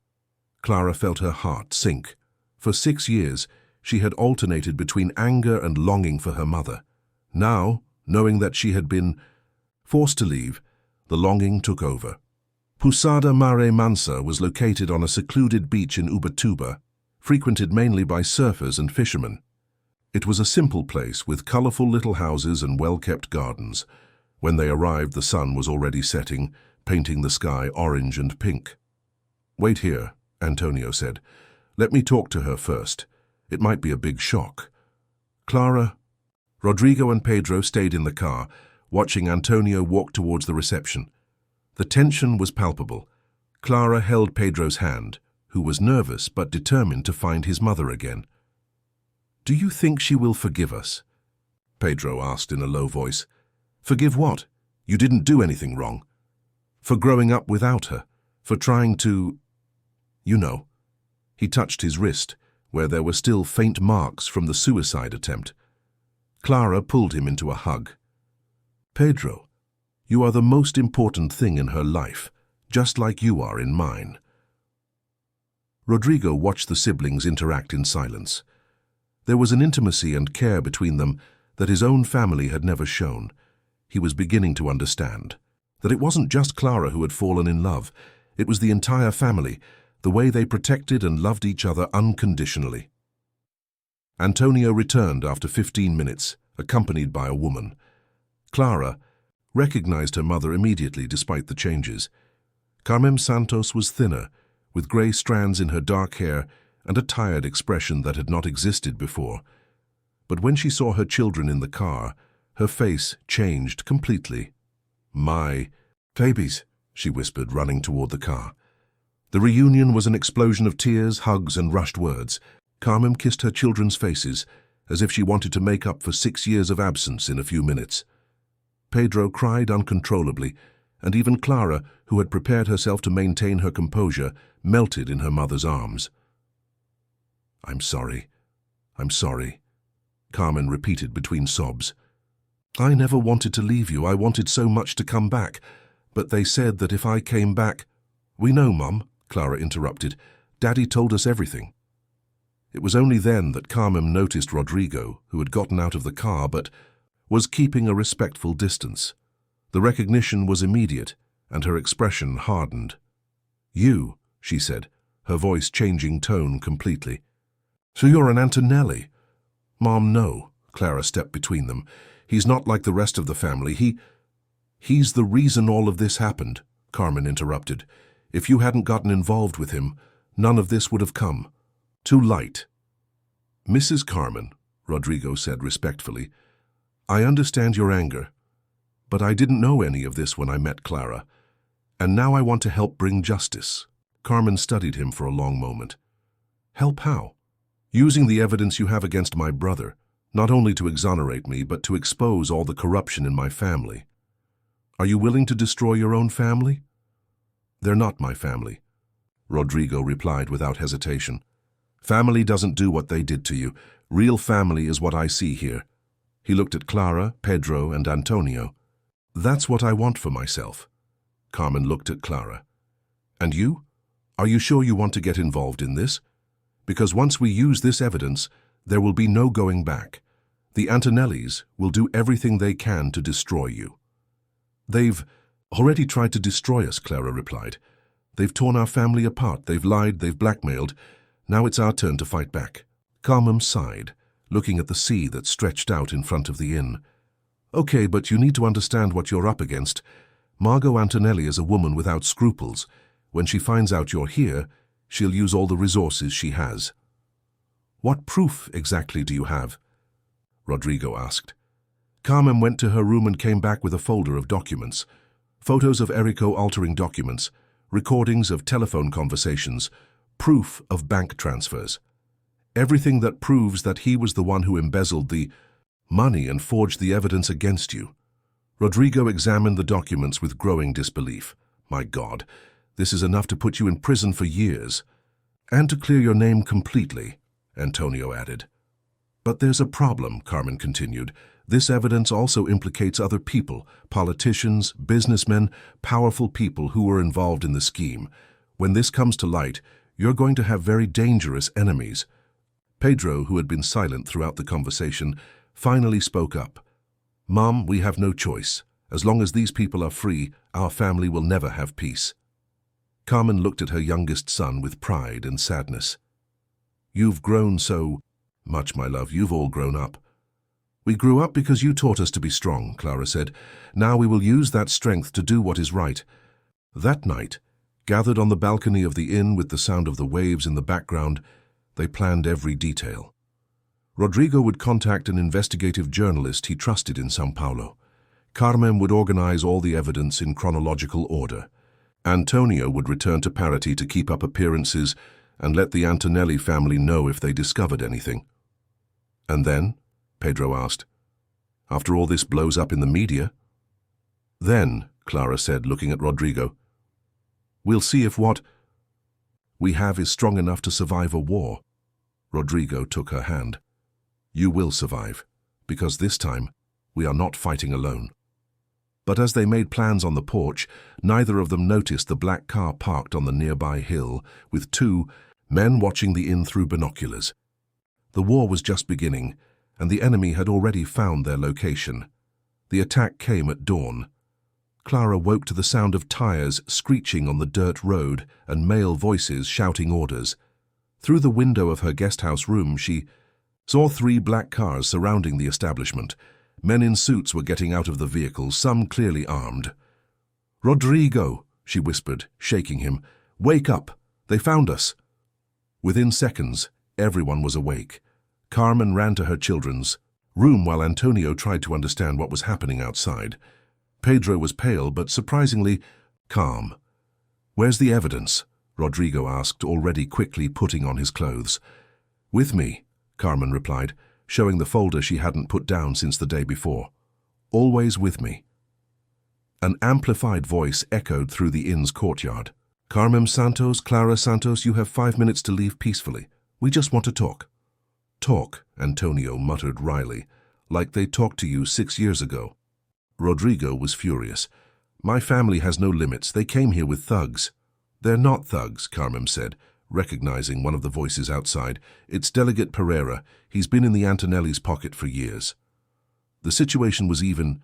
Clara felt her heart sink. For 6 years, she had alternated between anger and longing for her mother. Now, knowing that she had been forced to leave, the longing took over. Posada Mare Mansa was located on a secluded beach in Ubatuba, frequented mainly by surfers and fishermen. It was a simple place with colorful little houses and well-kept gardens. When they arrived, the sun was already setting, painting the sky orange and pink. Wait here, Antonio said. Let me talk to her first. It might be a big shock. Clara. Rodrigo and Pedro stayed in the car, watching Antonio walk towards the reception. The tension was palpable. Clara held Pedro's hand, who was nervous but determined to find his mother again. Do you think she will forgive us? Pedro asked in a low voice. Forgive what? You didn't do anything wrong. For growing up without her, for trying to— You know. He touched his wrist, where there were still faint marks from the suicide attempt. Clara pulled him into a hug. Pedro, you are the most important thing in her life, just like you are in mine. Rodrigo watched the siblings interact in silence. There was an intimacy and care between them that his own family had never shown. He was beginning to understand that it wasn't just Clara who had fallen in love. It was the entire family, the way they protected and loved each other unconditionally. Antonio returned after 15 minutes, accompanied by a woman. Clara recognized her mother immediately despite the changes. Carmen Santos was thinner, with grey strands in her dark hair and a tired expression that had not existed before. But when she saw her children in the car, her face changed completely. My babies, she whispered, running toward the car. The reunion was an explosion of tears, hugs, and rushed words. Carmen kissed her children's faces, as if she wanted to make up for 6 years of absence in a few minutes. Pedro cried uncontrollably, and even Clara, who had prepared herself to maintain her composure, melted in her mother's arms. I'm sorry, Carmen repeated between sobs. I never wanted to leave you. I wanted so much to come back. But they said that if I came back— We know, Mum, Clara interrupted. Daddy told us everything. It was only then that Carmen noticed Rodrigo, who had gotten out of the car but was keeping a respectful distance. The recognition was immediate, and her expression hardened. You, she said, her voice changing tone completely. So you're an Antonelli? Mom, no, Clara stepped between them. He's not like the rest of the family. He's the reason all of this happened, Carmen interrupted. If you hadn't gotten involved with him, none of this would have come. Too light. Mrs. Carmen, Rodrigo said respectfully, I understand your anger, but I didn't know any of this when I met Clara, and now I want to help bring justice. Carmen studied him for a long moment. Help how? Using the evidence you have against my brother, not only to exonerate me, but to expose all the corruption in my family. Are you willing to destroy your own family? They're not my family, Rodrigo replied without hesitation. Family doesn't do what they did to you. Real family is what I see here. He looked at Clara, Pedro, and Antonio. That's what I want for myself. Carmen looked at Clara. And you? Are you sure you want to get involved in this? Because once we use this evidence, there will be no going back. The Antonellis will do everything they can to destroy you. They've already tried to destroy us, Clara replied. They've torn our family apart, they've lied, they've blackmailed. Now it's our turn to fight back. Carmen sighed, looking at the sea that stretched out in front of the inn. Okay, but you need to understand what you're up against. Margot Antonelli is a woman without scruples. When she finds out you're here, she'll use all the resources she has. What proof exactly do you have? Rodrigo asked. Carmen went to her room and came back with a folder of documents. Photos of Erico altering documents, recordings of telephone conversations, proof of bank transfers. Everything that proves that he was the one who embezzled the money and forged the evidence against you. Rodrigo examined the documents with growing disbelief. My God, this is enough to put you in prison for years. And to clear your name completely, Antonio added. But there's a problem, Carmen continued. This evidence also implicates other people, politicians, businessmen, powerful people who were involved in the scheme. When this comes to light, you're going to have very dangerous enemies. Pedro, who had been silent throughout the conversation, finally spoke up. Mom, we have no choice. As long as these people are free, our family will never have peace. Carmen looked at her youngest son with pride and sadness. You've grown so much, my love. You've all grown up. We grew up because you taught us to be strong, Clara said. Now we will use that strength to do what is right. That night, gathered on the balcony of the inn with the sound of the waves in the background, they planned every detail. Rodrigo would contact an investigative journalist he trusted in São Paulo. Carmen would organize all the evidence in chronological order. Antonio would return to Parati to keep up appearances and let the Antonelli family know if they discovered anything. And then? Pedro asked. After all this blows up in the media? Then, Clara said, looking at Rodrigo, we'll see if what we have is strong enough to survive a war. Rodrigo took her hand. You will survive, because this time we are not fighting alone. But as they made plans on the porch, neither of them noticed the black car parked on the nearby hill, with two men watching the inn through binoculars. The war was just beginning, and the enemy had already found their location. The attack came at dawn. Clara woke to the sound of tires screeching on the dirt road and male voices shouting orders. Through the window of her guesthouse room, she saw 3 black cars surrounding the establishment. Men in suits were getting out of the vehicles, some clearly armed. Rodrigo, she whispered, shaking him. Wake up! They found us! Within seconds, everyone was awake. Carmen ran to her children's room while Antonio tried to understand what was happening outside. Pedro was pale but surprisingly calm. Where's the evidence? Rodrigo asked, already quickly putting on his clothes. With me, Carmen replied, showing the folder she hadn't put down since the day before. Always with me. An amplified voice echoed through the inn's courtyard. Carmen Santos, Clara Santos, you have 5 minutes to leave peacefully. We just want to talk. Talk, Antonio muttered wryly, like they talked to you 6 years ago. Rodrigo was furious. My family has no limits. They came here with thugs. They're not thugs, Carmen said, recognizing one of the voices outside. It's Delegate Pereira. He's been in the Antonelli's pocket for years. The situation was even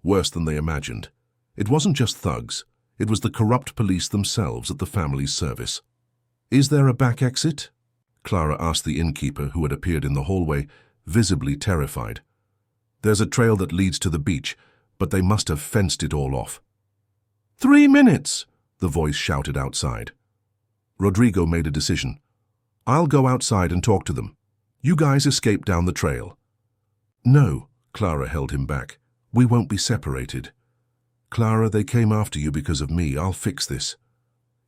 worse than they imagined. It wasn't just thugs. It was the corrupt police themselves at the family's service. Is there a back exit? Clara asked the innkeeper, who had appeared in the hallway, visibly terrified. There's a trail that leads to the beach, but they must have fenced it all off. 3 minutes, the voice shouted outside. Rodrigo made a decision. I'll go outside and talk to them. You guys escape down the trail. No, Clara held him back. We won't be separated. Clara, they came after you because of me. I'll fix this.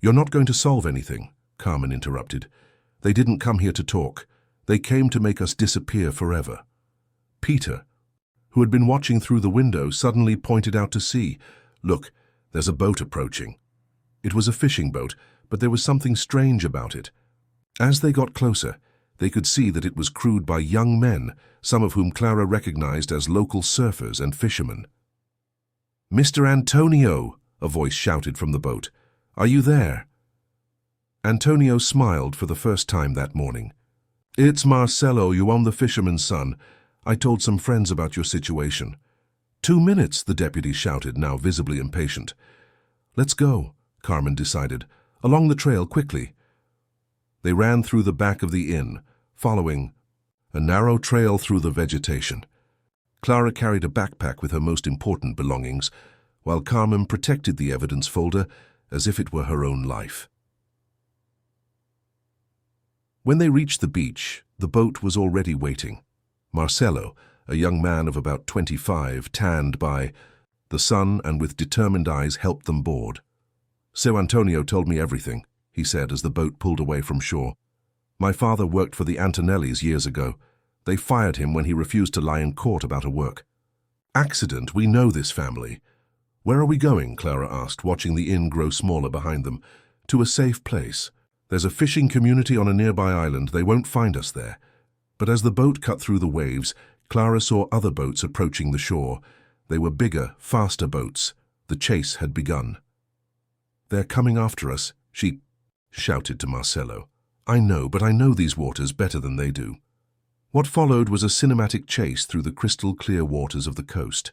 You're not going to solve anything, Carmen interrupted. They didn't come here to talk. They came to make us disappear forever. Peter, who had been watching through the window, suddenly pointed out to sea. "Look, there's a boat approaching." It was a fishing boat, but there was something strange about it. As they got closer, they could see that it was crewed by young men, some of whom Clara recognized as local surfers and fishermen. "Mr. Antonio," a voice shouted from the boat. "Are you there?" Antonio smiled for the first time that morning. "It's Marcelo, you own the fisherman's son. I told some friends about your situation." "2 minutes," the deputy shouted, now visibly impatient. "Let's go," Carmen decided. "Along the trail, quickly." They ran through the back of the inn, following a narrow trail through the vegetation. Clara carried a backpack with her most important belongings, while Carmen protected the evidence folder as if it were her own life. When they reached the beach, the boat was already waiting. Marcelo, a young man of about 25, tanned by the sun and with determined eyes, helped them board. "So Antonio told me everything," he said as the boat pulled away from shore. "My father worked for the Antonellis years ago. They fired him when he refused to lie in court about a work." "Accident, we know this family." "Where are we going?" Clara asked, watching the inn grow smaller behind them. "To a safe place. There's a fishing community on a nearby island. They won't find us there." But as the boat cut through the waves, Clara saw other boats approaching the shore. They were bigger, faster boats. The chase had begun. "They're coming after us," she shouted to Marcelo. "I know, but I know these waters better than they do." What followed was a cinematic chase through the crystal-clear waters of the coast.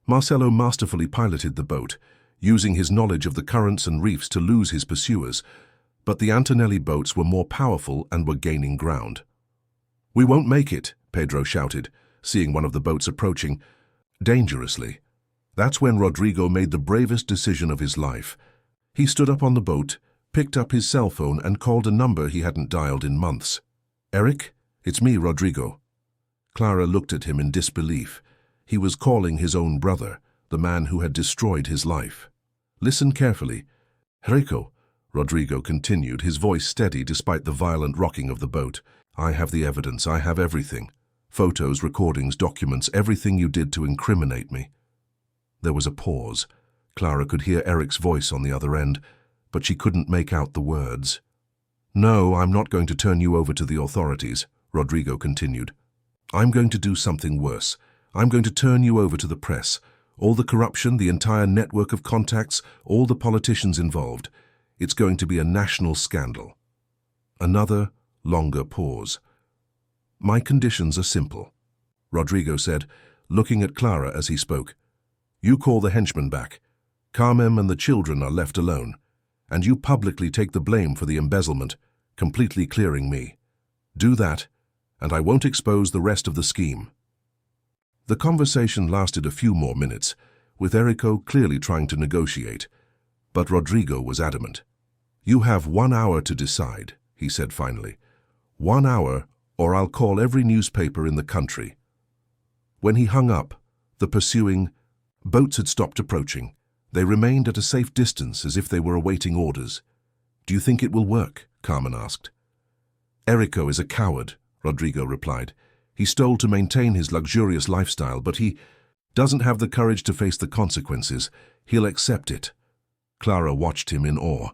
Marcelo masterfully piloted the boat, using his knowledge of the currents and reefs to lose his pursuers, but the Antonelli boats were more powerful and were gaining ground. "We won't make it," Pedro shouted, seeing one of the boats approaching dangerously. That's when Rodrigo made the bravest decision of his life. He stood up on the boat, picked up his cell phone and called a number he hadn't dialed in months. "Eric, it's me, Rodrigo." Clara looked at him in disbelief. He was calling his own brother, the man who had destroyed his life. "Listen carefully." "Rico," Rodrigo continued, his voice steady despite the violent rocking of the boat. "I have the evidence. I have everything. Photos, recordings, documents, everything you did to incriminate me." There was a pause. Clara could hear Eric's voice on the other end, but she couldn't make out the words. "No, I'm not going to turn you over to the authorities," Rodrigo continued. "I'm going to do something worse. I'm going to turn you over to the press. All the corruption, the entire network of contacts, all the politicians involved. It's going to be a national scandal." Another, longer pause. "My conditions are simple," Rodrigo said, looking at Clara as he spoke. "You call the henchmen back. Carmen and the children are left alone. And you publicly take the blame for the embezzlement, completely clearing me. Do that, and I won't expose the rest of the scheme." The conversation lasted a few more minutes, with Erico clearly trying to negotiate, but Rodrigo was adamant. "You have 1 hour to decide," he said finally. 1 hour, or I'll call every newspaper in the country." When he hung up, the pursuing boats had stopped approaching. They remained at a safe distance as if they were awaiting orders. "Do you think it will work?" Carmen asked. "Erico is a coward," Rodrigo replied. "He stole to maintain his luxurious lifestyle, but he doesn't have the courage to face the consequences. He'll accept it." Clara watched him in awe.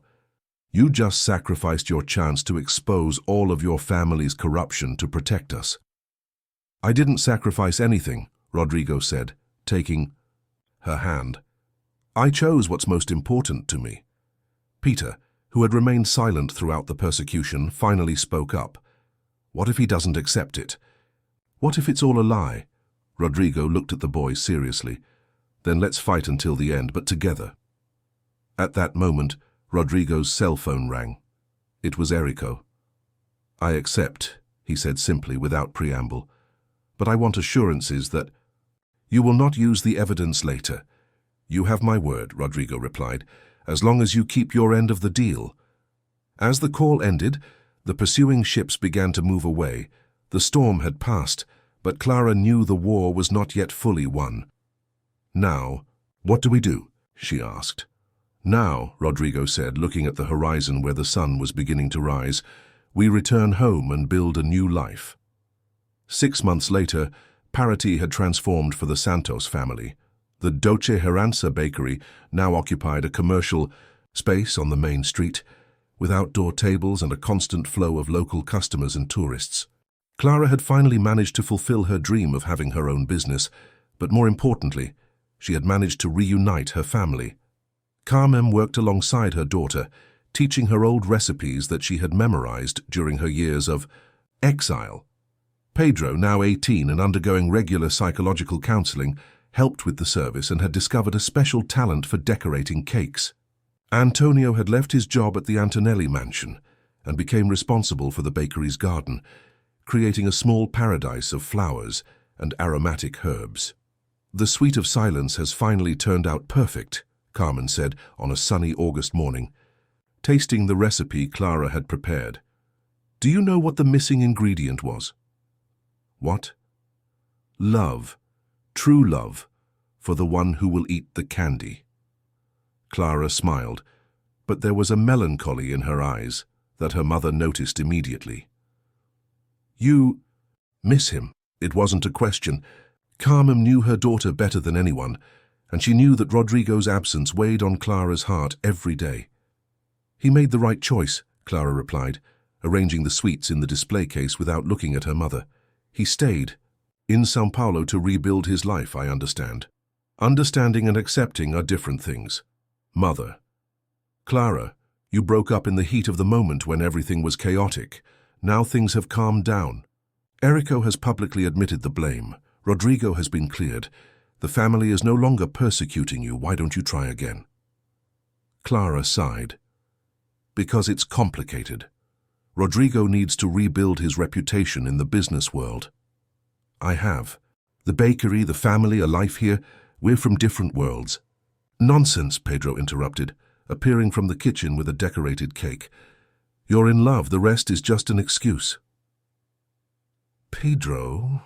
"You just sacrificed your chance to expose all of your family's corruption to protect us." "I didn't sacrifice anything," Rodrigo said, taking her hand. "I chose what's most important to me." Peter, who had remained silent throughout the persecution, finally spoke up. "What if he doesn't accept it? What if it's all a lie?" Rodrigo looked at the boy seriously. "Then let's fight until the end, but together." At that moment, Rodrigo's cell phone rang. It was Erico. "I accept," he said simply, without preamble. "But I want assurances that you will not use the evidence later." "You have my word," Rodrigo replied, "as long as you keep your end of the deal." As the call ended, the pursuing ships began to move away. The storm had passed, but Clara knew the war was not yet fully won. "Now, what do we do?" she asked. "Now," Rodrigo said, looking at the horizon where the sun was beginning to rise, "we return home and build a new life." 6 months later, parity had transformed for the Santos family. The Doce Heranza bakery now occupied a commercial space on the main street, with outdoor tables and a constant flow of local customers and tourists. Clara had finally managed to fulfill her dream of having her own business, but more importantly, she had managed to reunite her family. Carmen worked alongside her daughter, teaching her old recipes that she had memorized during her years of exile. Pedro, now 18 and undergoing regular psychological counseling, helped with the service and had discovered a special talent for decorating cakes. Antonio had left his job at the Antonelli mansion and became responsible for the bakery's garden, creating a small paradise of flowers and aromatic herbs. "The Sweet of Silence has finally turned out perfect," Carmen said on a sunny August morning, tasting the recipe Clara had prepared. "Do you know what the missing ingredient was?" "What?" "Love. True love for the one who will eat the candy." Clara smiled, but there was a melancholy in her eyes that her mother noticed immediately. "You miss him." It wasn't a question. Carmen knew her daughter better than anyone, and she knew that Rodrigo's absence weighed on Clara's heart every day. "He made the right choice," Clara replied, arranging the sweets in the display case without looking at her mother. "He stayed in São Paulo to rebuild his life, I understand." Understanding and accepting are different things. Mother. "Clara, you broke up in the heat of the moment when everything was chaotic. Now things have calmed down. Erico has publicly admitted the blame. Rodrigo has been cleared. The family is no longer persecuting you. Why don't you try again?" Clara sighed. "Because it's complicated. Rodrigo needs to rebuild his reputation in the business world. I have. The bakery, the family, a life here. We're from different worlds." "Nonsense," Pedro interrupted, appearing from the kitchen with a decorated cake. "You're in love. The rest is just an excuse." "Pedro..."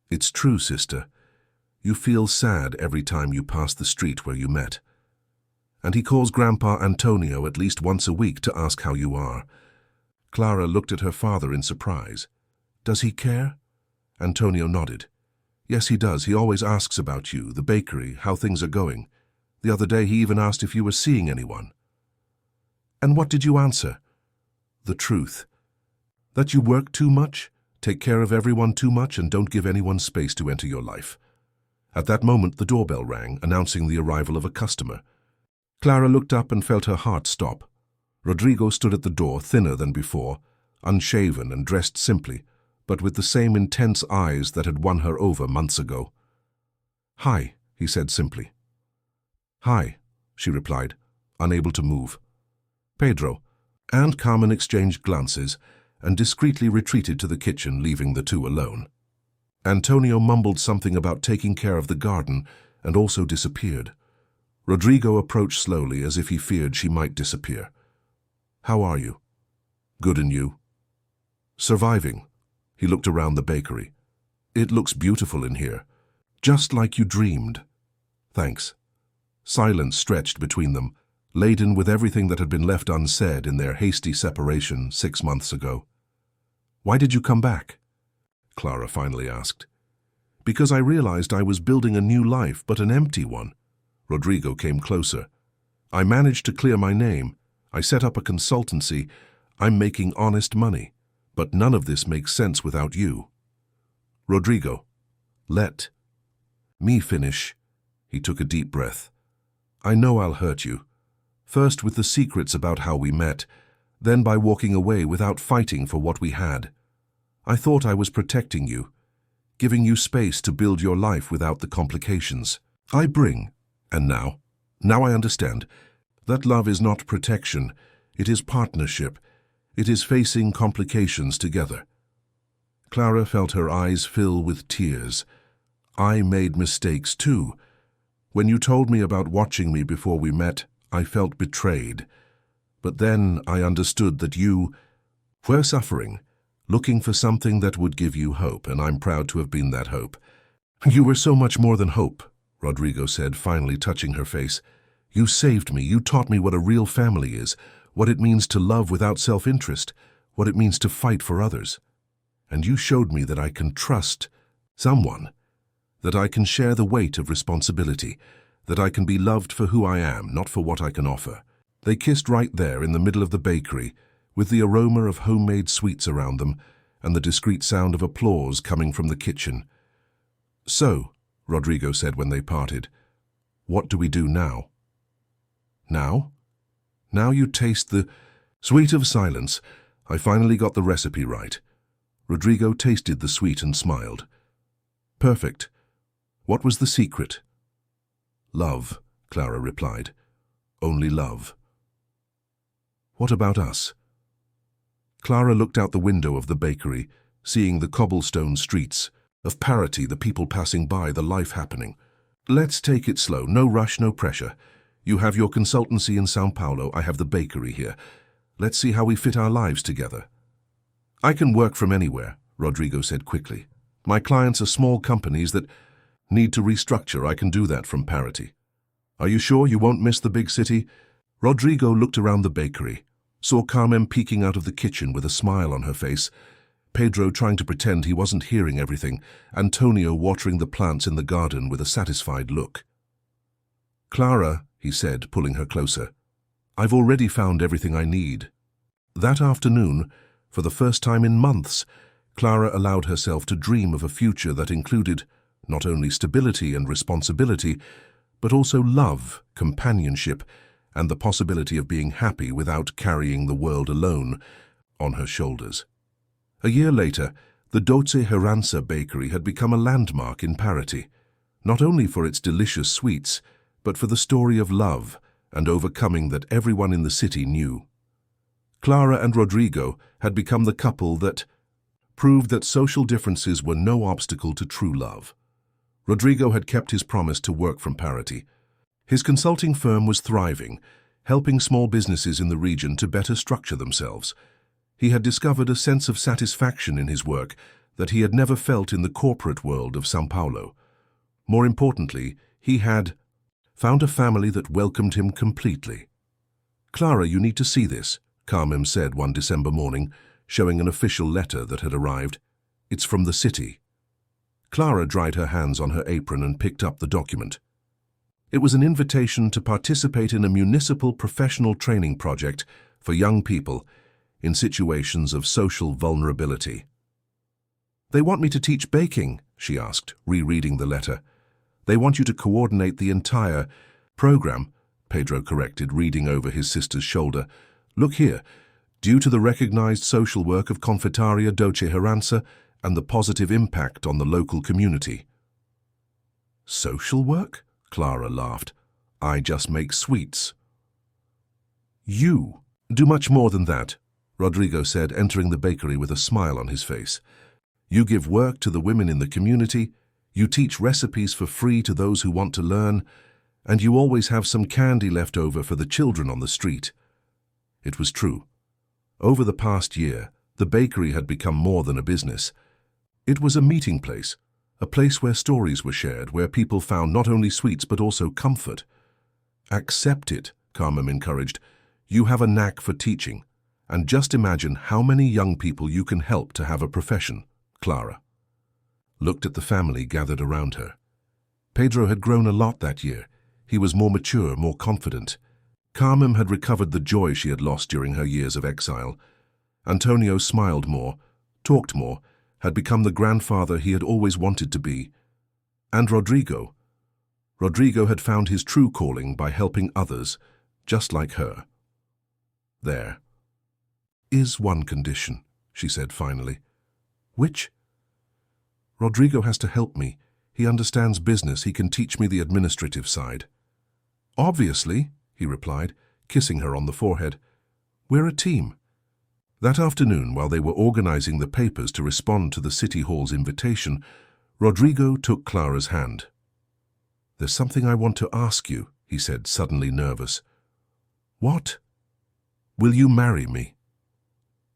"It's true, sister. You feel sad every time you pass the street where you met. And he calls Grandpa Antonio at least once a week to ask how you are." Clara looked at her father in surprise. "Does he care?" Antonio nodded. "Yes, he does. He always asks about you, the bakery, how things are going. The other day he even asked if you were seeing anyone." "And what did you answer?" "The truth. That you work too much, take care of everyone too much, and don't give anyone space to enter your life." At that moment the doorbell rang, announcing the arrival of a customer. Clara looked up and felt her heart stop. Rodrigo stood at the door, thinner than before, unshaven and dressed simply, but with the same intense eyes that had won her over months ago. "Hi," he said simply. "Hi," she replied, unable to move. "Pedro," and Carmen exchanged glances and discreetly retreated to the kitchen, leaving the two alone. Antonio mumbled something about taking care of the garden and also disappeared. Rodrigo approached slowly as if he feared she might disappear. "How are you?" "Good, and you?" "Surviving." He looked around the bakery. "It looks beautiful in here. Just like you dreamed." "Thanks." Silence stretched between them, laden with everything that had been left unsaid in their hasty separation 6 months ago. "Why did you come back?" Clara finally asked. "Because I realized I was building a new life, but an empty one." Rodrigo came closer. "I managed to clear my name. I set up a consultancy. I'm making honest money. But none of this makes sense without you." "Rodrigo, let me finish." He took a deep breath. "I know I'll hurt you. First with the secrets about how we met, then by walking away without fighting for what we had. I thought I was protecting you, giving you space to build your life without the complications I bring. And now I understand. That love is not protection. It is partnership. It is facing complications together." Clara felt her eyes fill with tears. "I made mistakes too. When you told me about watching me before we met, I felt betrayed. But then I understood that you were suffering, looking for something that would give you hope, and I'm proud to have been that hope." "You were so much more than hope," Rodrigo said, finally touching her face. "You saved me. You taught me what a real family is, what it means to love without self-interest, what it means to fight for others. And you showed me that I can trust someone. that I can share the weight of responsibility, that I can be loved for who I am, not for what I can offer. They kissed right there in the middle of the bakery, with the aroma of homemade sweets around them and the discreet sound of applause coming from the kitchen. "So," Rodrigo said when they parted, "what do we do now?" "Now? Now you taste the sweet of silence. I finally got the recipe right." Rodrigo tasted the sweet and smiled. "Perfect. What was the secret?" "Love," Clara replied. "Only love." "What about us?" Clara looked out the window of the bakery, seeing the cobblestone streets, of Parity, the people passing by, the life happening. "Let's take it slow, no rush, no pressure. You have your consultancy in São Paulo, I have the bakery here. Let's see how we fit our lives together." "I can work from anywhere," Rodrigo said quickly. "My clients are small companies that need to restructure. I can do that from Parity." "Are you sure you won't miss the big city?" Rodrigo looked around the bakery, saw Carmen peeking out of the kitchen with a smile on her face, Pedro trying to pretend he wasn't hearing everything, Antonio watering the plants in the garden with a satisfied look. "Clara," he said, pulling her closer, "I've already found everything I need." That afternoon, for the first time in months, Clara allowed herself to dream of a future that included not only stability and responsibility, but also love, companionship, and the possibility of being happy without carrying the world alone on her shoulders. A year later, the Doce Herança bakery had become a landmark in Parity, not only for its delicious sweets, but for the story of love and overcoming that everyone in the city knew. Clara and Rodrigo had become the couple that proved that social differences were no obstacle to true love. Rodrigo had kept his promise to work from Parity. His consulting firm was thriving, helping small businesses in the region to better structure themselves. He had discovered a sense of satisfaction in his work that he had never felt in the corporate world of São Paulo. More importantly, he had found a family that welcomed him completely. "Clara, you need to see this," Carmen said one December morning, showing an official letter that had arrived. "It's from the city." Clara dried her hands on her apron and picked up the document. It was an invitation to participate in a municipal professional training project for young people in situations of social vulnerability. "They want me to teach baking," she asked, rereading the letter. "They want you to coordinate the entire program," Pedro corrected, reading over his sister's shoulder. "Look here, due to the recognized social work of Confeitaria Doce Herança and the positive impact on the local community." "Social work?" Clara laughed. "I just make sweets." "You do much more than that," Rodrigo said, entering the bakery with a smile on his face. "You give work to the women in the community, you teach recipes for free to those who want to learn, and you always have some candy left over for the children on the street." It was true. Over the past year, the bakery had become more than a business. It was a meeting place, a place where stories were shared, where people found not only sweets but also comfort. "Accept it," Carmen encouraged. "You have a knack for teaching. And just imagine how many young people you can help to have a profession." Clara looked at the family gathered around her. Pedro had grown a lot that year. He was more mature, more confident. Carmen had recovered the joy she had lost during her years of exile. Antonio smiled more, talked more, had become the grandfather he had always wanted to be. And Rodrigo had found his true calling by helping others, just like her. "There is one condition," she said finally. "Which?" "Rodrigo has to help me. He understands business. He can teach me the administrative side." "Obviously," he replied, kissing her on the forehead. "We're a team." That afternoon, while they were organizing the papers to respond to the City Hall's invitation, Rodrigo took Clara's hand. "There's something I want to ask you," he said, suddenly nervous. "What?" "Will you marry me?"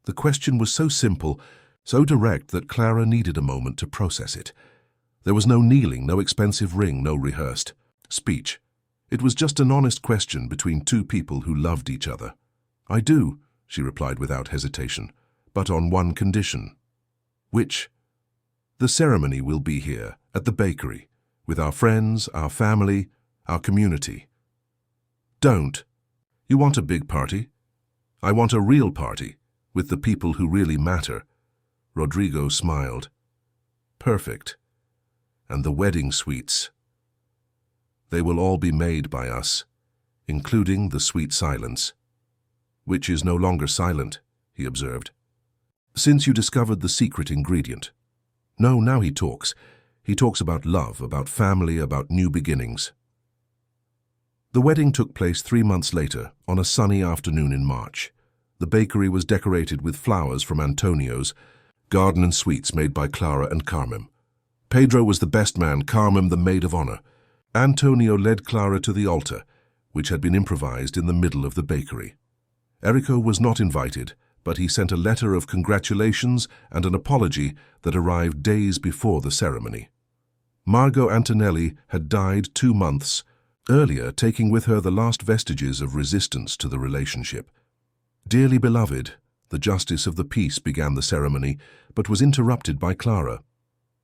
The question was so simple, so direct that Clara needed a moment to process it. There was no kneeling, no expensive ring, no rehearsed speech. It was just an honest question between two people who loved each other. "I do," she replied without hesitation, "but on one condition." "Which?" "The ceremony will be here, at the bakery. with our friends, our family, our community. Don't. You want a big party? I want a real party, with the people who really matter. Rodrigo smiled. Perfect. And the wedding sweets. They will all be made by us, including the sweet silence. Which is no longer silent, he observed. Since you discovered the secret ingredient. No, now he talks. He talks about love, about family, about new beginnings. The wedding took place 3 months later, on a sunny afternoon in March. The bakery was decorated with flowers from Antonio's, garden and sweets made by Clara and Carmen. Pedro was the best man, Carmen the maid of honor. Antonio led Clara to the altar, which had been improvised in the middle of the bakery. Errico was not invited, but he sent a letter of congratulations and an apology that arrived days before the ceremony. Margot Antonelli had died 2 months earlier, taking with her the last vestiges of resistance to the relationship. Dearly beloved, the justice of the peace began the ceremony, but was interrupted by Clara.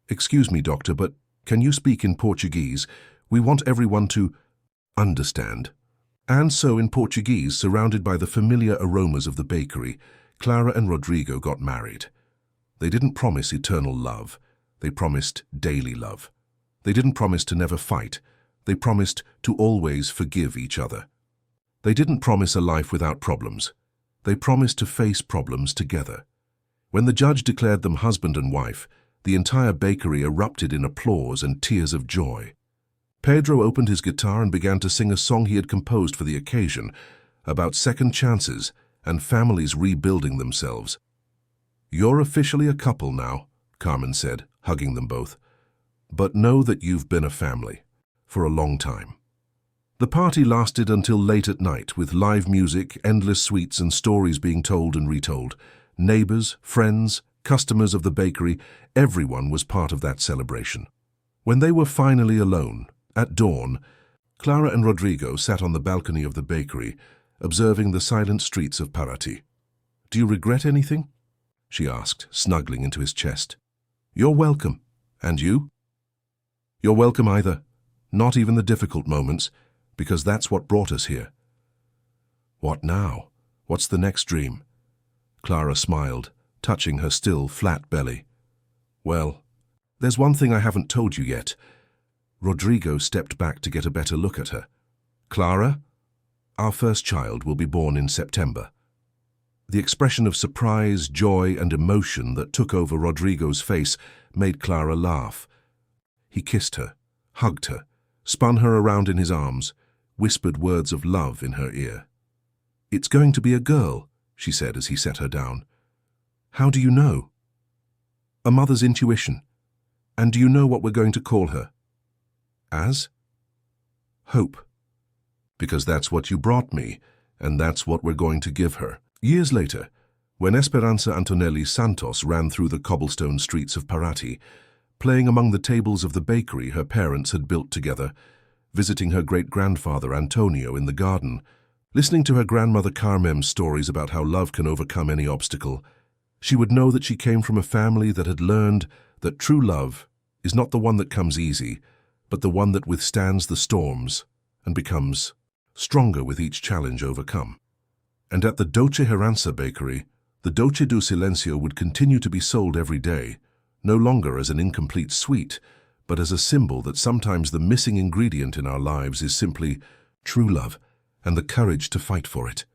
Excuse me, doctor, but can you speak in Portuguese? We want everyone to understand. And so in Portuguese, surrounded by the familiar aromas of the bakery, Clara and Rodrigo got married. They didn't promise eternal love. They promised daily love. They didn't promise to never fight. They promised to always forgive each other. They didn't promise a life without problems. They promised to face problems together. When the judge declared them husband and wife, the entire bakery erupted in applause and tears of joy. Pedro opened his guitar and began to sing a song he had composed for the occasion, about second chances and families rebuilding themselves. You're officially a couple now, Carmen said, hugging them both. But know that you've been a family for a long time. The party lasted until late at night, with live music, endless sweets and stories being told and retold. Neighbors, friends, customers of the bakery, everyone was part of that celebration. When they were finally alone, at dawn, Clara and Rodrigo sat on the balcony of the bakery, observing the silent streets of Paraty. Do you regret anything? She asked, snuggling into his chest. You're welcome. And you? You're welcome either. Not even the difficult moments, because that's what brought us here. What now? What's the next dream? Clara smiled, touching her still flat belly. Well, there's one thing I haven't told you yet. Rodrigo stepped back to get a better look at her. Clara, our first child will be born in September. The expression of surprise, joy, and emotion that took over Rodrigo's face made Clara laugh. He kissed her, hugged her, spun her around in his arms, whispered words of love in her ear. It's going to be a girl, she said as he set her down. How do you know? A mother's intuition. And do you know what we're going to call her? As? Hope. Because that's what you brought me, and that's what we're going to give her. Years later, when Esperanza Antonelli Santos ran through the cobblestone streets of Paraty, playing among the tables of the bakery her parents had built together, visiting her great-grandfather Antonio in the garden, listening to her grandmother Carmen's stories about how love can overcome any obstacle, she would know that she came from a family that had learned that true love is not the one that comes easy, but the one that withstands the storms and becomes stronger with each challenge overcome. And at the Doce Herança bakery, the Doce do Silencio would continue to be sold every day, no longer as an incomplete sweet, but as a symbol that sometimes the missing ingredient in our lives is simply true love and the courage to fight for it.